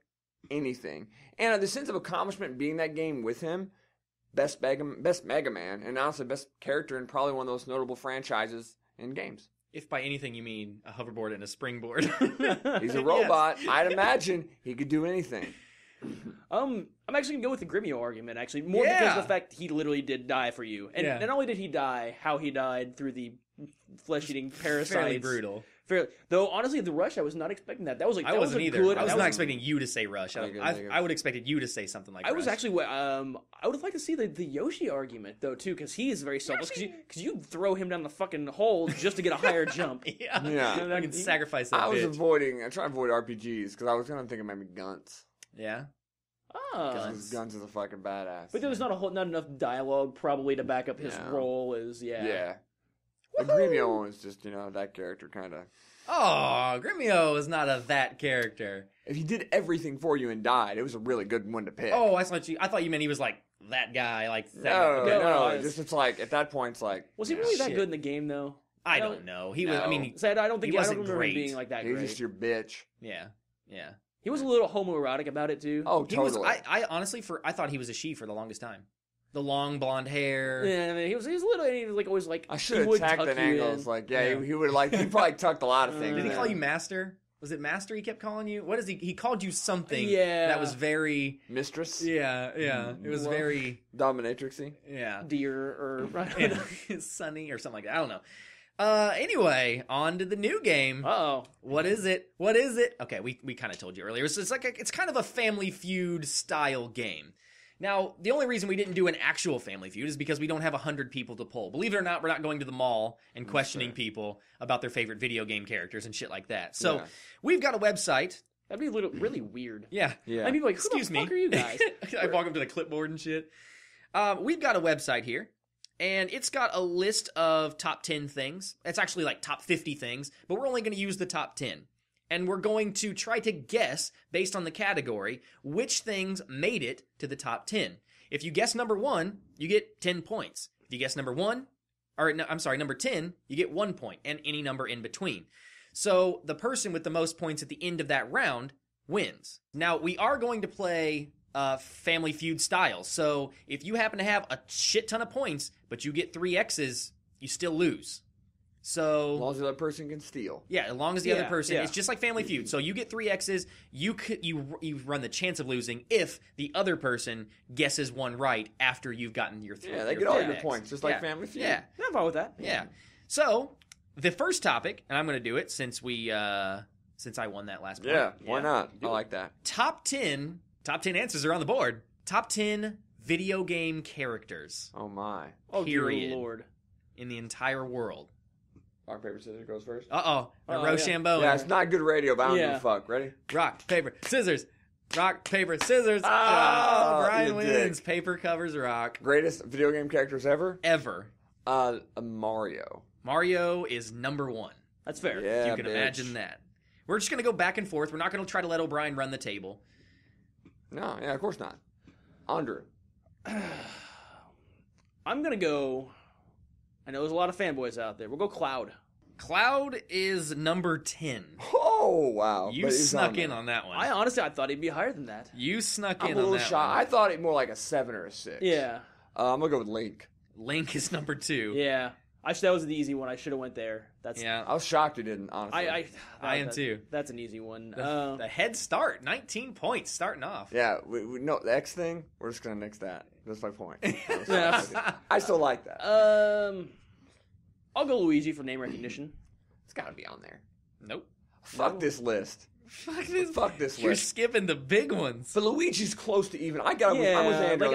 anything. And the sense of accomplishment being that game with him, best Mega Man, and honestly best character in probably one of those notable franchises in games. If by anything you mean a hoverboard and a springboard. He's a robot. Yes. I'd imagine he could do anything. I'm actually going to go with the Gremio argument, actually. More because of the fact he literally did die for you. And not only did he die, how he died through the flesh-eating parasites. Fairly brutal. Though, honestly, the Rush, I was not expecting that. That was like, I wasn't either. I was not expecting you to say Rush. I would have expected you to say something like Rush. I was actually, I would have liked to see the Yoshi argument, though, too, because he is very selfless. Because you throw him down the fucking hole just to get a higher jump. Yeah. I can sacrifice that I trying to avoid RPGs, because I was going to think of maybe Guns. Yeah? Guns is a fucking badass. But there was not enough dialogue, probably, to back up his role as, Yeah. The Gremio was just, that character kind of... Oh, Gremio is not that character. If he did everything for you and died, it was a really good one to pick. Oh, I thought you meant he was like that guy, like that. No. It's like at that point, it's like. Was he really that good in the game though? I don't know. He was. I mean, I don't think he wasn't remember great. Him being like that. He was just your bitch. Yeah. He was a little homoerotic about it too. Oh, totally. I honestly, I thought he was a she for the longest time. The long blonde hair. Yeah, I mean, he was a little, he was like always like. I should have attacked an angle. Like, he would he probably tucked a lot of things. Did he call you master? Was it master? He kept calling you. What is he? He called you something. Yeah. That was very mistress. Yeah. It was very dominatrixy. Yeah. Dear or Sunny or something like that. I don't know. Anyway, on to the new game. Uh-oh. What is it? What is it? Okay, we kind of told you earlier. So it's kind of a Family Feud style game. Now, the only reason we didn't do an actual Family Feud is because we don't have 100 people to poll. Believe it or not, we're not going to the mall and questioning people about their favorite video game characters and shit like that. So we've got a website. That'd be really weird. Yeah. I'd be like, excuse me, who the fuck are you guys? I walk up to the clipboard and shit. We've got a website here. And it's got a list of top 10 things. It's actually like top 50 things, but we're only going to use the top 10. And we're going to try to guess, based on the category, which things made it to the top 10. If you guess number 1, you get 10 points. If you guess number 10, you get 1 point, and any number in between. So the person with the most points at the end of that round wins. Now, we are going to play Family Feud style. So if you happen to have a shit ton of points, but you get 3 X's, you still lose. So as long as the other person can steal. Yeah, as long as the other person, it's just like Family Feud. So you get 3 X's, you run the chance of losing if the other person guesses one right after you've gotten your 3. Yeah, they get all your points, just like Family Feud. Yeah, I'm fine with that. Yeah. So the first topic, and I'm going to do it since I won that last point. Yeah, why not? I like that. Top 10 answers are on the board. Top 10 video game characters. Oh my. Oh, period. dear Lord. In the entire world. Rock, paper, scissors goes first. Uh-oh. Rochambeau. Yeah, it's not good radio, but I don't give a fuck. Ready? Rock, paper, scissors. Rock, paper, scissors. Brian wins. Dick. Paper covers rock. Greatest video game characters ever? Ever. Mario. Mario is number 1. That's fair. Yeah, you can imagine that. We're just going to go back and forth. We're not going to try to let O'Brien run the table. No, yeah, of course not. Andrew. I'm going to go... I know there's a lot of fanboys out there. We'll go Cloud. Cloud is number 10. Oh, wow. You snuck in on that one. I thought he'd be higher than that. You snuck in on that I'm a little shocked. I thought it more like a 7 or a 6. Yeah. I'm going to go with Link. Link is number 2. Yeah. Actually, that was the easy one. I should have went there. I was shocked it didn't, honestly. I am too. That's an easy one. The head start, 19 points starting off. Yeah, we no, the X thing, we're just going to nix that. That's my point. I still like that. I'll go Luigi for name recognition. It's got to be on there. Nope. Fuck this list. Fuck this list. You're skipping the big ones. But Luigi's close to even. I was Andrew.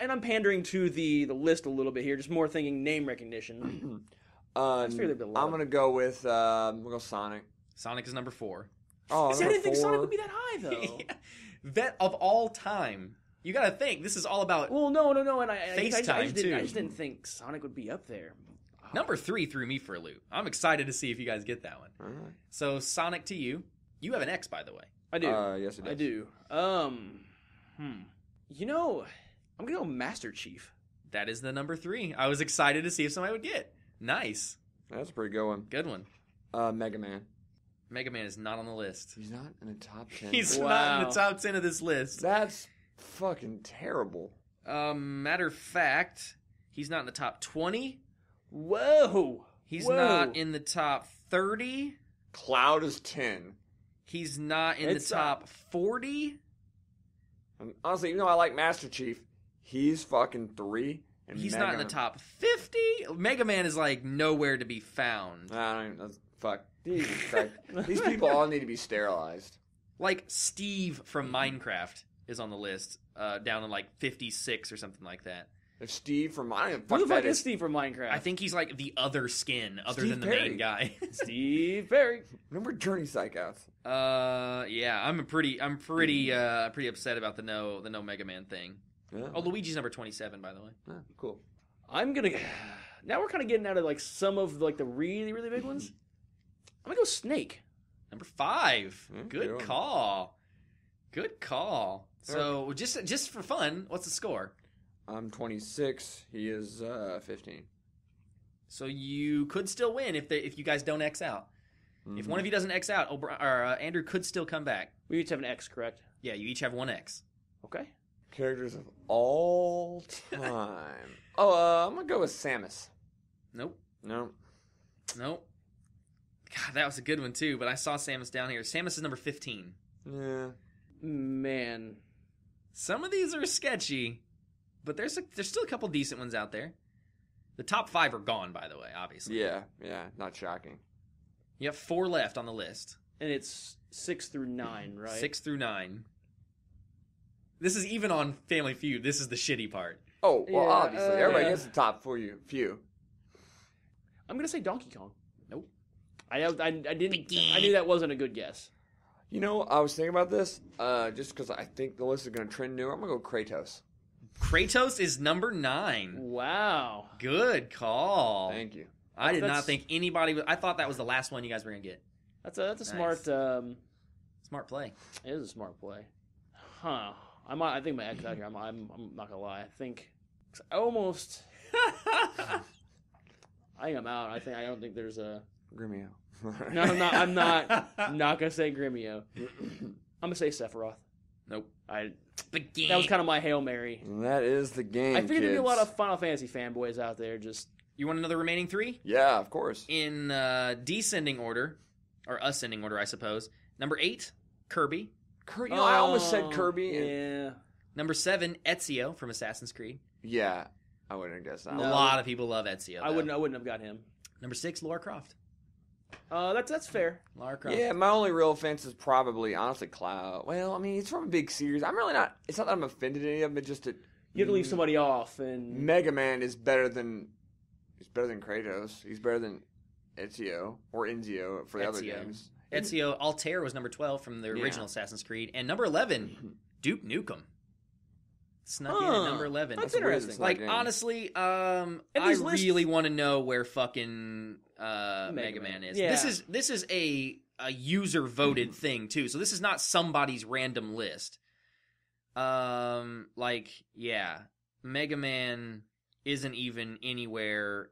And I'm pandering to the list a little bit here, just more thinking name recognition. I'm going to go with we'll go Sonic. Sonic is number 4. Oh, I didn't think Sonic would be that high, though. Vet of all time. You got to think, this is all about no. And I just didn't think Sonic would be up there. Number 3 threw me for a loop. I'm excited to see if you guys get that one. All right. So, Sonic to you. You have an X, by the way. I do. Yes, it does. I do. You know, I'm going to go Master Chief. That is the number 3. I was excited to see if somebody would get. Nice. That's a pretty good one. Good one. Mega Man. Mega Man is not on the list. He's not in the top 10. He's not in the top 10 of this list. That's fucking terrible. Matter of fact, he's not in the top 20. Whoa. He's not in the top 30. Cloud is 10. He's not in the top 40. Honestly, even though I like Master Chief, he's fucking 3. And he's not in the top 50. Mega Man is like nowhere to be found. Fuck. Jesus Christ. These people all need to be sterilized. Like Steve from Minecraft is on the list, down in like 56 or something like that. If Steve from Minecraft. Who the fuck is Steve from Minecraft? I think he's like the other skin, other than the main guy. Steve Perry. Remember Journey Psychopaths? Yeah, I'm pretty upset about the no Mega Man thing. Yeah. Oh, Luigi's number 27, by the way. Yeah, cool. Now we're kind of getting out of like some of like the really, really big ones. I'm gonna go Snake. Number 5. Yeah, good call. Good call. So just for fun, what's the score? I'm 26. He is 15. So you could still win if you guys don't X out. Mm-hmm. If one of you doesn't X out, Andrew could still come back. We each have an X, correct? Yeah, you each have 1 X. Okay. Characters of all time. I'm gonna go with Samus. Nope. No. Nope. God, that was a good one too. But I saw Samus down here. Samus is number 15. Yeah. Man. Some of these are sketchy. But there's still a couple decent ones out there. The top 5 are gone, by the way, obviously. Yeah, not shocking. You have 4 left on the list. And it's 6 through 9, right? 6 through 9. This is even on Family Feud. This is the shitty part. Oh, well, obviously. Everybody gets the top few. I'm going to say Donkey Kong. Nope. I knew that wasn't a good guess. You know, I was thinking about this, just because I think the list is going to trend new. I'm going to go Kratos. Kratos is number 9. Wow. Good call. Thank you. I did not think anybody... I thought that was the last one you guys were going to get. That's a Nice. smart... Smart play. It is a smart play. Huh. I think my X out here. I'm not gonna lie. I think almost. I think I'm out. I don't think there's a Gremio. No, I'm not. I'm not gonna say Gremio. I'm gonna say Sephiroth. Nope. That was kind of my Hail Mary. That is the game. I figured there'd be a lot of Final Fantasy fanboys out there. Just You want another remaining 3? Yeah, of course. In descending order, or ascending order, I suppose. Number 8, Kirby. I almost said Kirby. Yeah. Number 7, Ezio from Assassin's Creed. Yeah, I wouldn't have guessed that. A lot of people love Ezio. I wouldn't have got him. Number 6, Lara Croft. That's fair. Lara Croft. Yeah, my only real offense is probably, honestly, Cloud. Well, I mean, it's from a big series. I'm really not... It's not that I'm offended at any of them, it's just that... You have to leave somebody off, and Mega Man is better than... He's better than Kratos. He's better than Ezio, or Enzio for the other games. Ezio Altair was number 12 from the original Assassin's Creed. And number 11, Duke Nukem. Snuck in at number 11. That's interesting. Like, honestly, I really want to know where fucking Mega Man is. Yeah. This is a user-voted thing, too. So this is not somebody's random list. Mega Man isn't even anywhere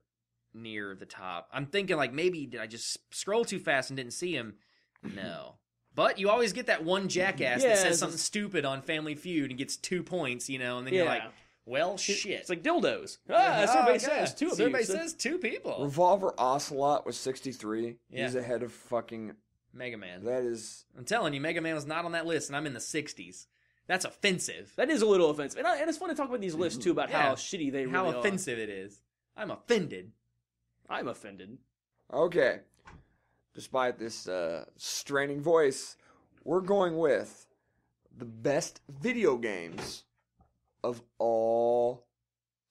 near the top. I'm thinking, like, maybe did I just scroll too fast and didn't see him? No. But you always get that one jackass that says something stupid on Family Feud and gets 2 points, and then you're like, well, shit. It's like dildos. Everybody says 2 of Everybody says 2 people. Revolver Ocelot was 63. Yeah. He's ahead of fucking... Mega Man. That is... I'm telling you, Mega Man was not on that list, and I'm in the 60s. That's offensive. That is a little offensive. And it's fun to talk about these lists, too, about how shitty they really are. How offensive it is. I'm offended. I'm offended. Okay. Despite this straining voice, we're going with the best video games of all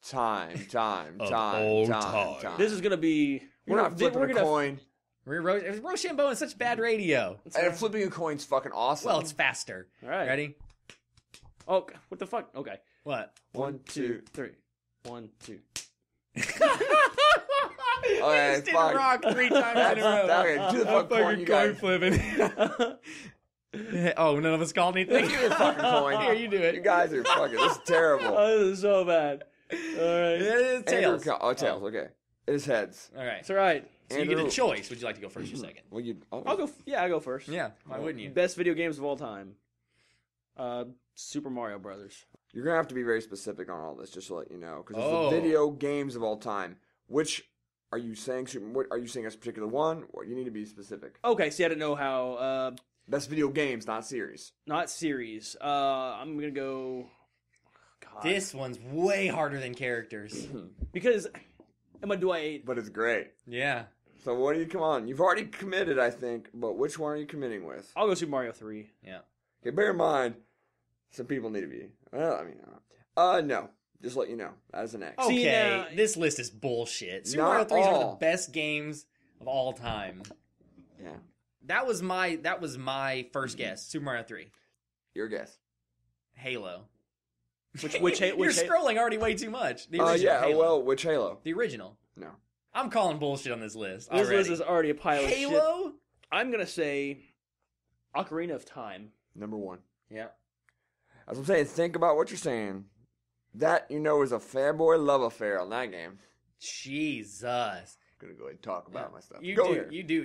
time. This is going to be... We're not flipping a coin. Rochambeau is such bad radio. And flipping a coin's fucking awesome. Well, it's faster. All right. Ready? Oh, what the fuck? Okay. What? 1, 2, 3. 1, 2. Okay, did rock 3 times in a row. Okay, do the fuck coin, you guys. Flipping. Oh, none of us called anything. Give me the fucking coin. Here, you do it. You guys are fucking... This is terrible. Oh, this is so bad. All right. It is tails. Tails, okay. It is heads. All right. It's all right. So you get a choice. Would you like to go first or second? Well, I'll go. I go first. Yeah. Why wouldn't you? Best video games of all time. Super Mario Brothers. You're going to have to be very specific on all this, just to let you know. Because it's Oh. the video games of all time. Which... Are you saying what are you saying as a particular one? Or you need to be specific. Okay, see, I didn't know how. That's video games, not series. Not series. I'm gonna go. God. This one's way harder than characters. Because, do I? But it's great. Yeah. So what do you come on? You've already committed, I think. But which one are you committing with? I'll go Super Mario 3. Yeah. Okay, bear in mind, some people need to be. Well, I mean, no. Just let you know, as an X. Okay, See, this list is bullshit. Super Not Mario 3 is one of all. the best games of all time. Yeah. That was my first guess. Super Mario 3. Your guess. Halo. Which You're scrolling already way too much. The original Halo. Well, which Halo? The original. No. I'm calling bullshit on this list. This already. list is already a pile of shit. Halo? I'm gonna say Ocarina of Time. Number 1. Yeah. As I'm saying, think about what you're saying. That, is a fanboy love affair on that game. Jesus. I'm gonna go ahead and talk about my stuff. You go do. here. You do.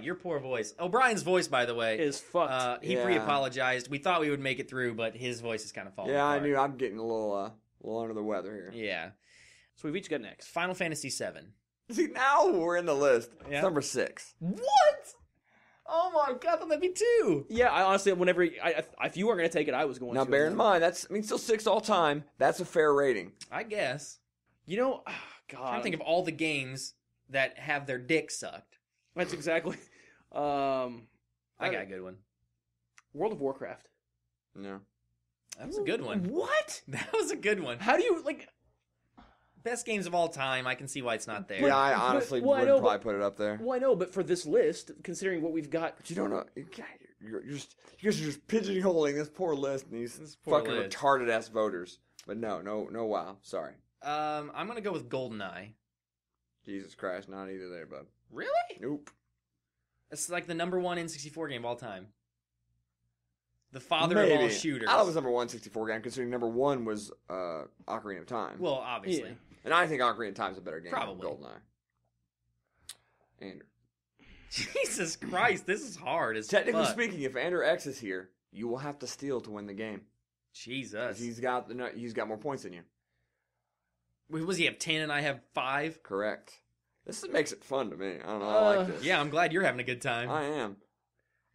Your poor voice. O'Brien's voice, by the way, Is fucked. He Yeah. pre-apologized. We thought we would make it through, but his voice is kind of falling Yeah, apart. I knew. I'm getting a little under the weather here. Yeah. So we've each got next. Final Fantasy VII. See, now we're in the list. Yeah. It's number 6. What? Oh my god, that'd be 2. Yeah, I honestly, whenever if you weren't gonna take it, I was going Now, to. bear in mind, still 6 all time. That's a fair rating. I guess. I'm trying to think of all the games that have their dick sucked. That's exactly. I got a good one. World of Warcraft. No. That was a good one. What? That was a good one. How do you like? Best games of all time. I can see why it's not there. Yeah, I honestly would probably put it up there. Well, I know, but for this list, considering what we've got, But you don't know. You guys are just pigeonholing this poor list and these fucking retarded ass voters. But no, wow. Sorry. I'm gonna go with GoldenEye. Jesus Christ, not either there, bud. Really? Nope. It's like the number one N64 game of all time. The father of all shooters. I was number 164 game, considering number one was Ocarina of Time. Well, obviously. Yeah. And I think Ocarina of Time is a better game Probably. than GoldenEye. Andrew. Jesus Christ, this is hard as Technically fuck. speaking, if Andrew X is here, you will have to steal to win the game. Jesus. He's got more points than you. Wait, was he have 10 and I have 5? Correct. This makes it fun to me. I don't know. I like this. Yeah, I'm glad you're having a good time. I am.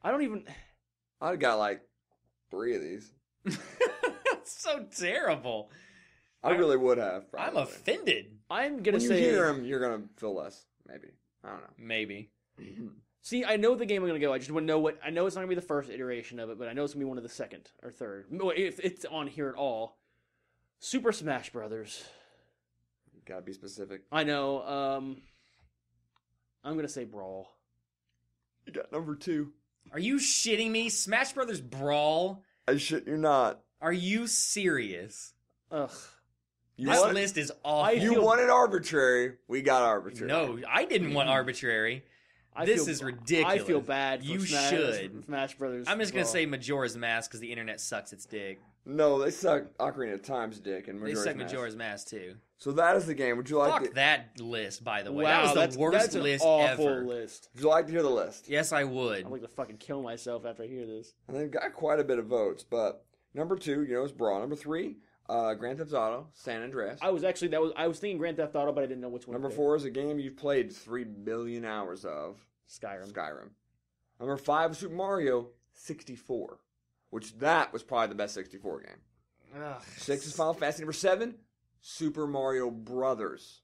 I don't even. I've got like 3 of these. That's so terrible. I really would have. Probably. I'm offended. I'm gonna When say. you hear them, you're gonna feel less. Maybe. I don't know. Maybe. See, I know the game I'm gonna go. I just want to know what. I know it's not gonna be the first iteration of it, but I know it's gonna be one of the second or third. If it's on here at all. Super Smash Brothers. You gotta be specific. I know. I'm gonna say Brawl. You got number 2. Are you shitting me? Smash Brothers Brawl? I shit you not. Are you serious? Ugh. This list is awful. You wanted arbitrary. We got arbitrary. No, I didn't want arbitrary. This is ridiculous. I feel bad. For You Smash, should. Smash Brothers. I'm just going to say Majora's Mask because the internet sucks its dick. No, they suck Ocarina of Time's dick and They Majora's suck Mask. Majora's Mask too. So that is the game. Would you like Fuck that list, by the way. Wow, that was the worst that's an list awful ever. list. Would you like to hear the list? Yes, I would. I'm like to fucking kill myself after I hear this. And they've got quite a bit of votes, but number 2, is Brawl. Number 3, Grand Theft Auto, San Andreas. I was thinking Grand Theft Auto, but I didn't know which one. Number 4 is a game you've played 3 billion hours of. Skyrim. Number 5 is Super Mario 64, which that was probably the best 64 game. Ugh. 6 is Final Fantasy. Number 7, Super Mario Brothers.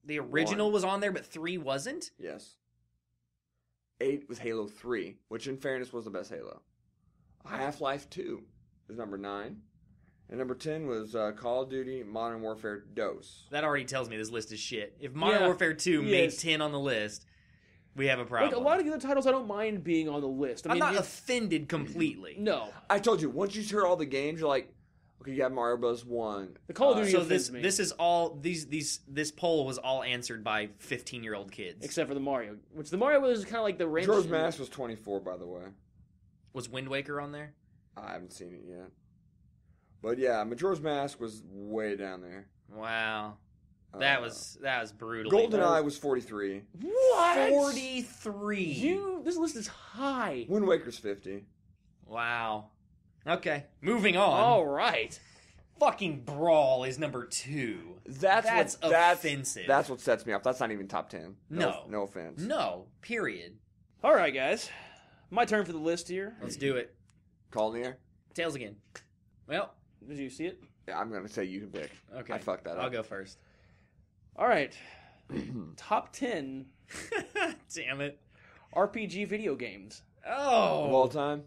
The original was on there, but 3 wasn't? Yes. 8 was Halo 3, which in fairness was the best Halo. Half-Life 2 is number 9. And number 10 was Call of Duty Modern Warfare DOS. That already tells me this list is shit. If Modern Warfare 2 made 10 on the list, we have a problem. Like a lot of the other titles, I don't mind being on the list. I'm not offended completely. No. I told you, once you hear all the games, you're like, okay, you got Mario Bros. 1. The Call of Duty So offends me. this is all this poll was all answered by 15-year-old kids. Except for the Mario, which the Mario was kind of like the range. Majora's Mask was 24, by the way. Was Wind Waker on there? I haven't seen it yet. But yeah, Majora's Mask was way down there. Wow. That was brutal. GoldenEye was 43. What? 43. This list is high. Wind Waker's 50. Wow. Okay, moving on. All right. Fucking Brawl is number 2. That's offensive. That's what sets me off. That's not even top 10. No. No offense. No, period. All right, guys. My turn for the list here. Let's do it. Call in the air? Tails again. Well, Did you see it? Yeah, I'm going to say you can pick. okay. I fucked that up. I'll go first. All right. Top 10 Damn it. RPG video games. Oh. Of all time?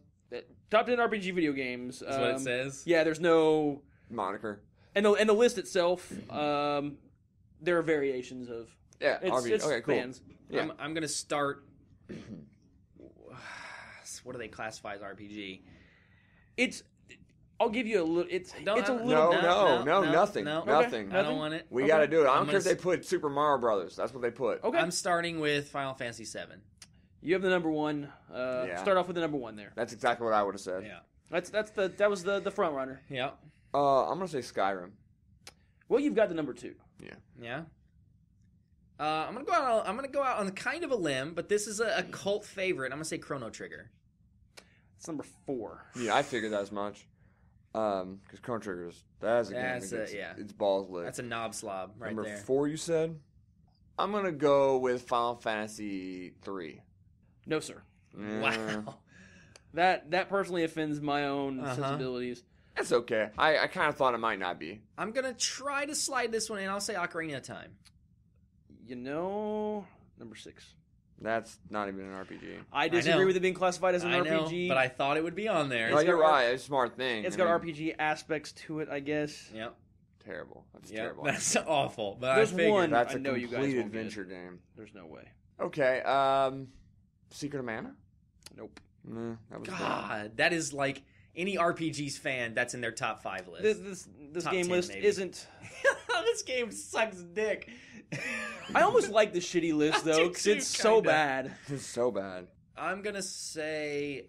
Top 10 RPG video games. That's what it says. Yeah, there's no... Moniker. And the list itself, there are variations of... Yeah, It's okay, cool. fans. Yeah. I'm going to start... What do they classify as RPG? I'll give you a little... It's a little... No, nothing. No. Nothing. I don't want it. We Okay. got to do it. I I'm don't care if gonna they put Super Mario Brothers. That's what they put. Okay. I'm starting with Final Fantasy VII. You have the number one. Yeah. Start off with the number one there. That's exactly what I would have said. Yeah. That was the front runner. Yeah. I'm going to say Skyrim. Well, you've got the number 2. Yeah. I'm gonna go out on kind of a limb, but this is a cult favorite. I'm gonna say Chrono Trigger. It's number 4. Yeah, I figured that as much. Because Chrono Trigger that's a game. It's balls lit. That's a knob slob right number there. 4, you said? I'm going to go with Final Fantasy 3. No, sir. Wow. That personally offends my own sensibilities. That's okay. I kind of thought it might not be. I'm gonna try to slide this one in. I'll say Ocarina of Time. Number 6. That's not even an RPG. I disagree with it being classified as an RPG. But I thought it would be on there. No, you're right. It's a smart thing. It's got RPG aspects to it, I guess. Yep. Terrible. That's terrible. That's awful. But There's one. That's I a know you guys complete won't get adventure game. There's no way. Okay. Secret of Mana? Nope. That was God, that is like any RPG's fan. That's in their top 5 list. This Top game 10 list maybe. isn't. This game sucks dick. I almost like the shitty list I though, do because too, it's so kinda. bad. It's so bad. I'm gonna say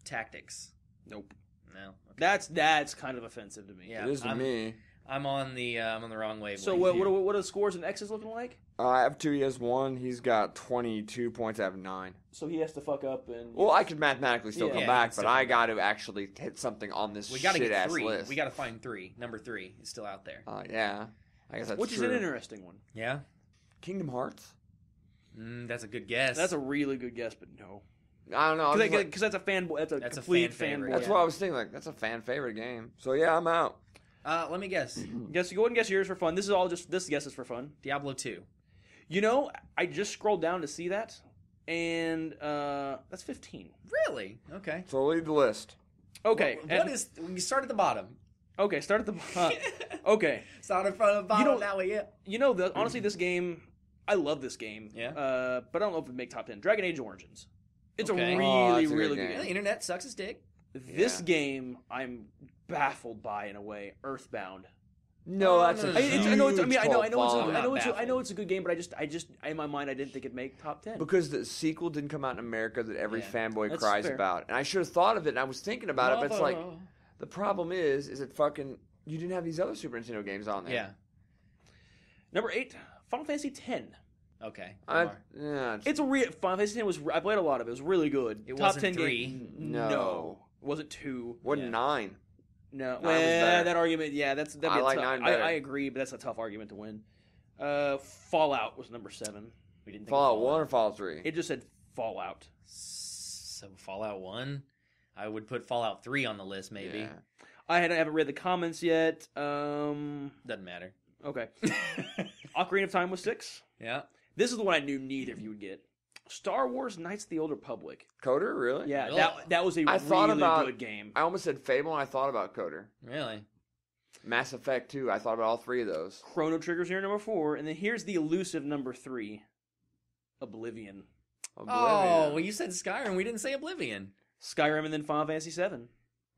Tactics. Nope. No. That's kind of offensive to me. Yeah, It is to me. I'm on the wrong wavelength. So what are the scores and X's looking like? I have 2. He has 1. He's got 22 points. I have 9. So he has to fuck up and. Well, I could mathematically still Yeah. come Yeah, back, you but can I still got to actually hit something on this we gotta get shit-ass 3. list. We gotta find 3. Number 3 is still out there. Yeah. I guess that's Which true. is an interesting one. Yeah. Kingdom Hearts? That's a good guess. That's a really good guess, but no. I don't know. I was Because like- that's a fanboy. That's a a complete fan favorite. fanboy. that's what I was thinking. Like, that's a fan favorite game. So yeah, I'm out. Let me guess. Guess you go ahead and guess yours for fun. This is all just this guess is for fun. Diablo 2. I just scrolled down to see that, and that's 15. Really? Okay. So lead the list. Okay. We start at the bottom. Okay, start at the okay. Start from the bottom. You know- That way, Honestly, this game, I love this game. Yeah. But I don't know if it would make top 10. Dragon Age Origins. It's Okay. a Oh, really, that's a good really game. good Yeah, game. the internet sucks its dick. This Yeah. game, I'm baffled by in a way. Earthbound. No, that's a no, no, no. huge I know it's I'm not I know it's a good game, but I just in my mind I didn't think it'd make top 10. Because the sequel didn't come out in America that every Yeah. fanboy That's cries fair. about. And I should have thought of it, and I was thinking about it, but it's like, the problem is it fucking, you didn't have these other Super Nintendo games on there. Yeah. Number 8, Final Fantasy X. Okay. Yeah, It's a real Final Fantasy X I played a lot of it. It was really good. It top wasn't 10 3. game. No. It wasn't 2. Wasn't 9. No, was better. that argument, that'd be I a like tough. 9 better. I agree, but that's a tough argument to win. Fallout was number 7. We didn't think of Fallout 1 or Fallout 3? It just said Fallout. So Fallout 1? I would put Fallout 3 on the list, maybe. Yeah. I haven't read the comments yet. Doesn't matter. Okay. Ocarina of Time was 6. Yeah. This is the one I knew neither of you would get. Star Wars Knights of the Old Republic. Coder, really? Yeah, Really? that was a I thought really about- good game. I almost said Fable, and I thought about Coder. Really? Mass Effect 2, I thought about all 3 of those. Chrono Trigger's here number 4, and then here's the elusive number 3. Oblivion. Oh, well, you said Skyrim. We didn't say Oblivion. Skyrim and then Final Fantasy 7.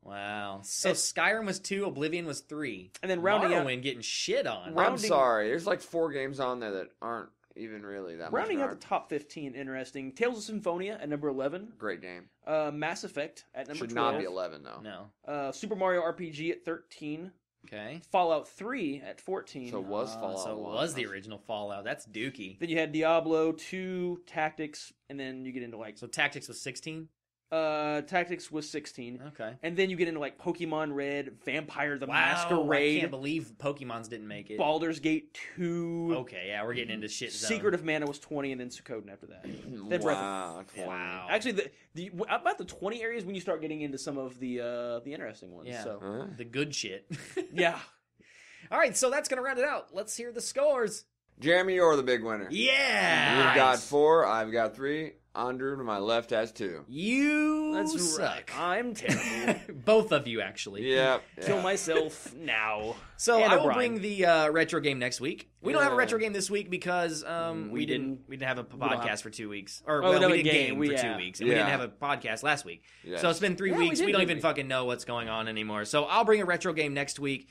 Wow. So And- Skyrim was 2, Oblivion was 3. And then rounding out Morrowind getting shit on. I'm rounding- sorry. There's like 4 games on there that aren't even really that Rounding much out the top 15, interesting. Tales of Symphonia at number 11. Great game. Mass Effect at number Should 12. not be 11, though. No. Super Mario RPG at 13. Okay. Fallout 3 at 14. So it was Fallout So it 1. was the original Fallout. That's dookie. Then you had Diablo 2, Tactics, and then you get into like... So Tactics was 16? Tactics was 16. Okay. And then you get into like Pokemon Red, Vampire the Wow, I Masquerade, can't believe Pokemon's didn't make it. Baldur's Gate 2. Okay, yeah, we're getting into shit zone. Secret of Mana was 20, and then Suikoden after that. Then Breath of- Wow. 20. Wow. Actually, the about the 20 areas when you start getting into some of the interesting ones. Yeah. So Huh? The good shit. yeah. All right, so that's going to round it out. Let's hear the scores. Jeremy, you're the big winner. Yeah. You've got 4. I've got 3. Andrew to my left has 2. You That's suck. right. I'm terrible. Both of you, actually. Yep. Kill myself now. So And I will O'Brien. bring the retro game next week. We don't have a Yeah. retro game this week because we didn't have a don't podcast have- for 2 weeks. Or Oh, no, we didn't game. game for 2 Yeah. weeks, and we didn't Yeah. have a podcast last week. Yes. So it's been 3 Yeah, we weeks. did We don't this even week. fucking know what's going on anymore. So I'll bring a retro game next week.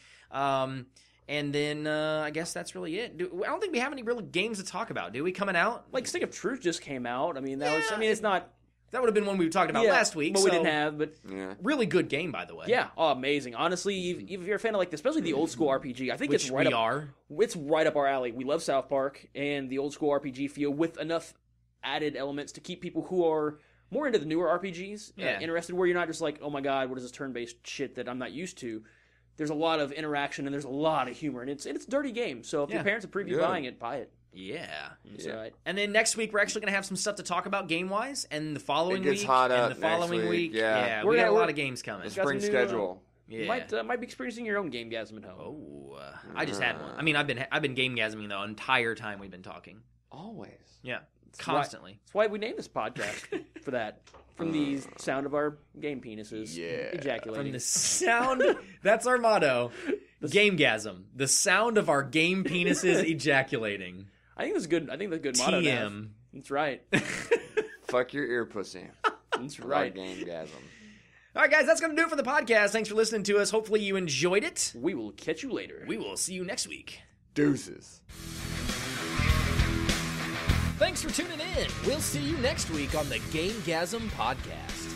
And then I guess that's really it. I don't think we have any real games to talk about. Do we coming out? Like Stick of Truth just came out. I mean, that was. Yeah. I mean, it's not. That would have been one we talked about last week. but so we didn't have. But Yeah. really good game, by the way. yeah, oh, amazing. Honestly, if you're a fan of like, especially the old school RPG, I think Which it's right we up. are. It's right up our alley. We love South Park and the old school RPG feel with enough added elements to keep people who are more into the newer RPGs Yeah. interested. Where you're not just like, oh my god, what is this turn-based shit that I'm not used to? There's a lot of interaction and there's a lot of humor, and it's a dirty game. So if Yeah. your parents are preview Good. buying it, buy it. Yeah. It's Yeah. all right. And then next week we're actually going to have some stuff to talk about game-wise, and the following It gets week, hot and up the next following week, week. yeah. we got a lot we're- of games coming. The got spring some new, schedule. Yeah. Might be experiencing your own Gamegasm at home. I just had one. I mean, I've been gamegasming the entire time we've been talking. Always. Yeah, constantly. That's why we named this podcast for that. From the sound of our game penises ejaculating. From the sound, that's our motto. Gamegasm. The sound of our game penises ejaculating. I think that's good. I think that's a good motto. TM. That's right. Fuck your ear pussy. That's right. Gamegasm. All right, guys, that's going to do it for the podcast. Thanks for listening to us. Hopefully you enjoyed it. We will catch you later. We will see you next week. Deuces. Thanks for tuning in. We'll see you next week on the Gamegasm podcast.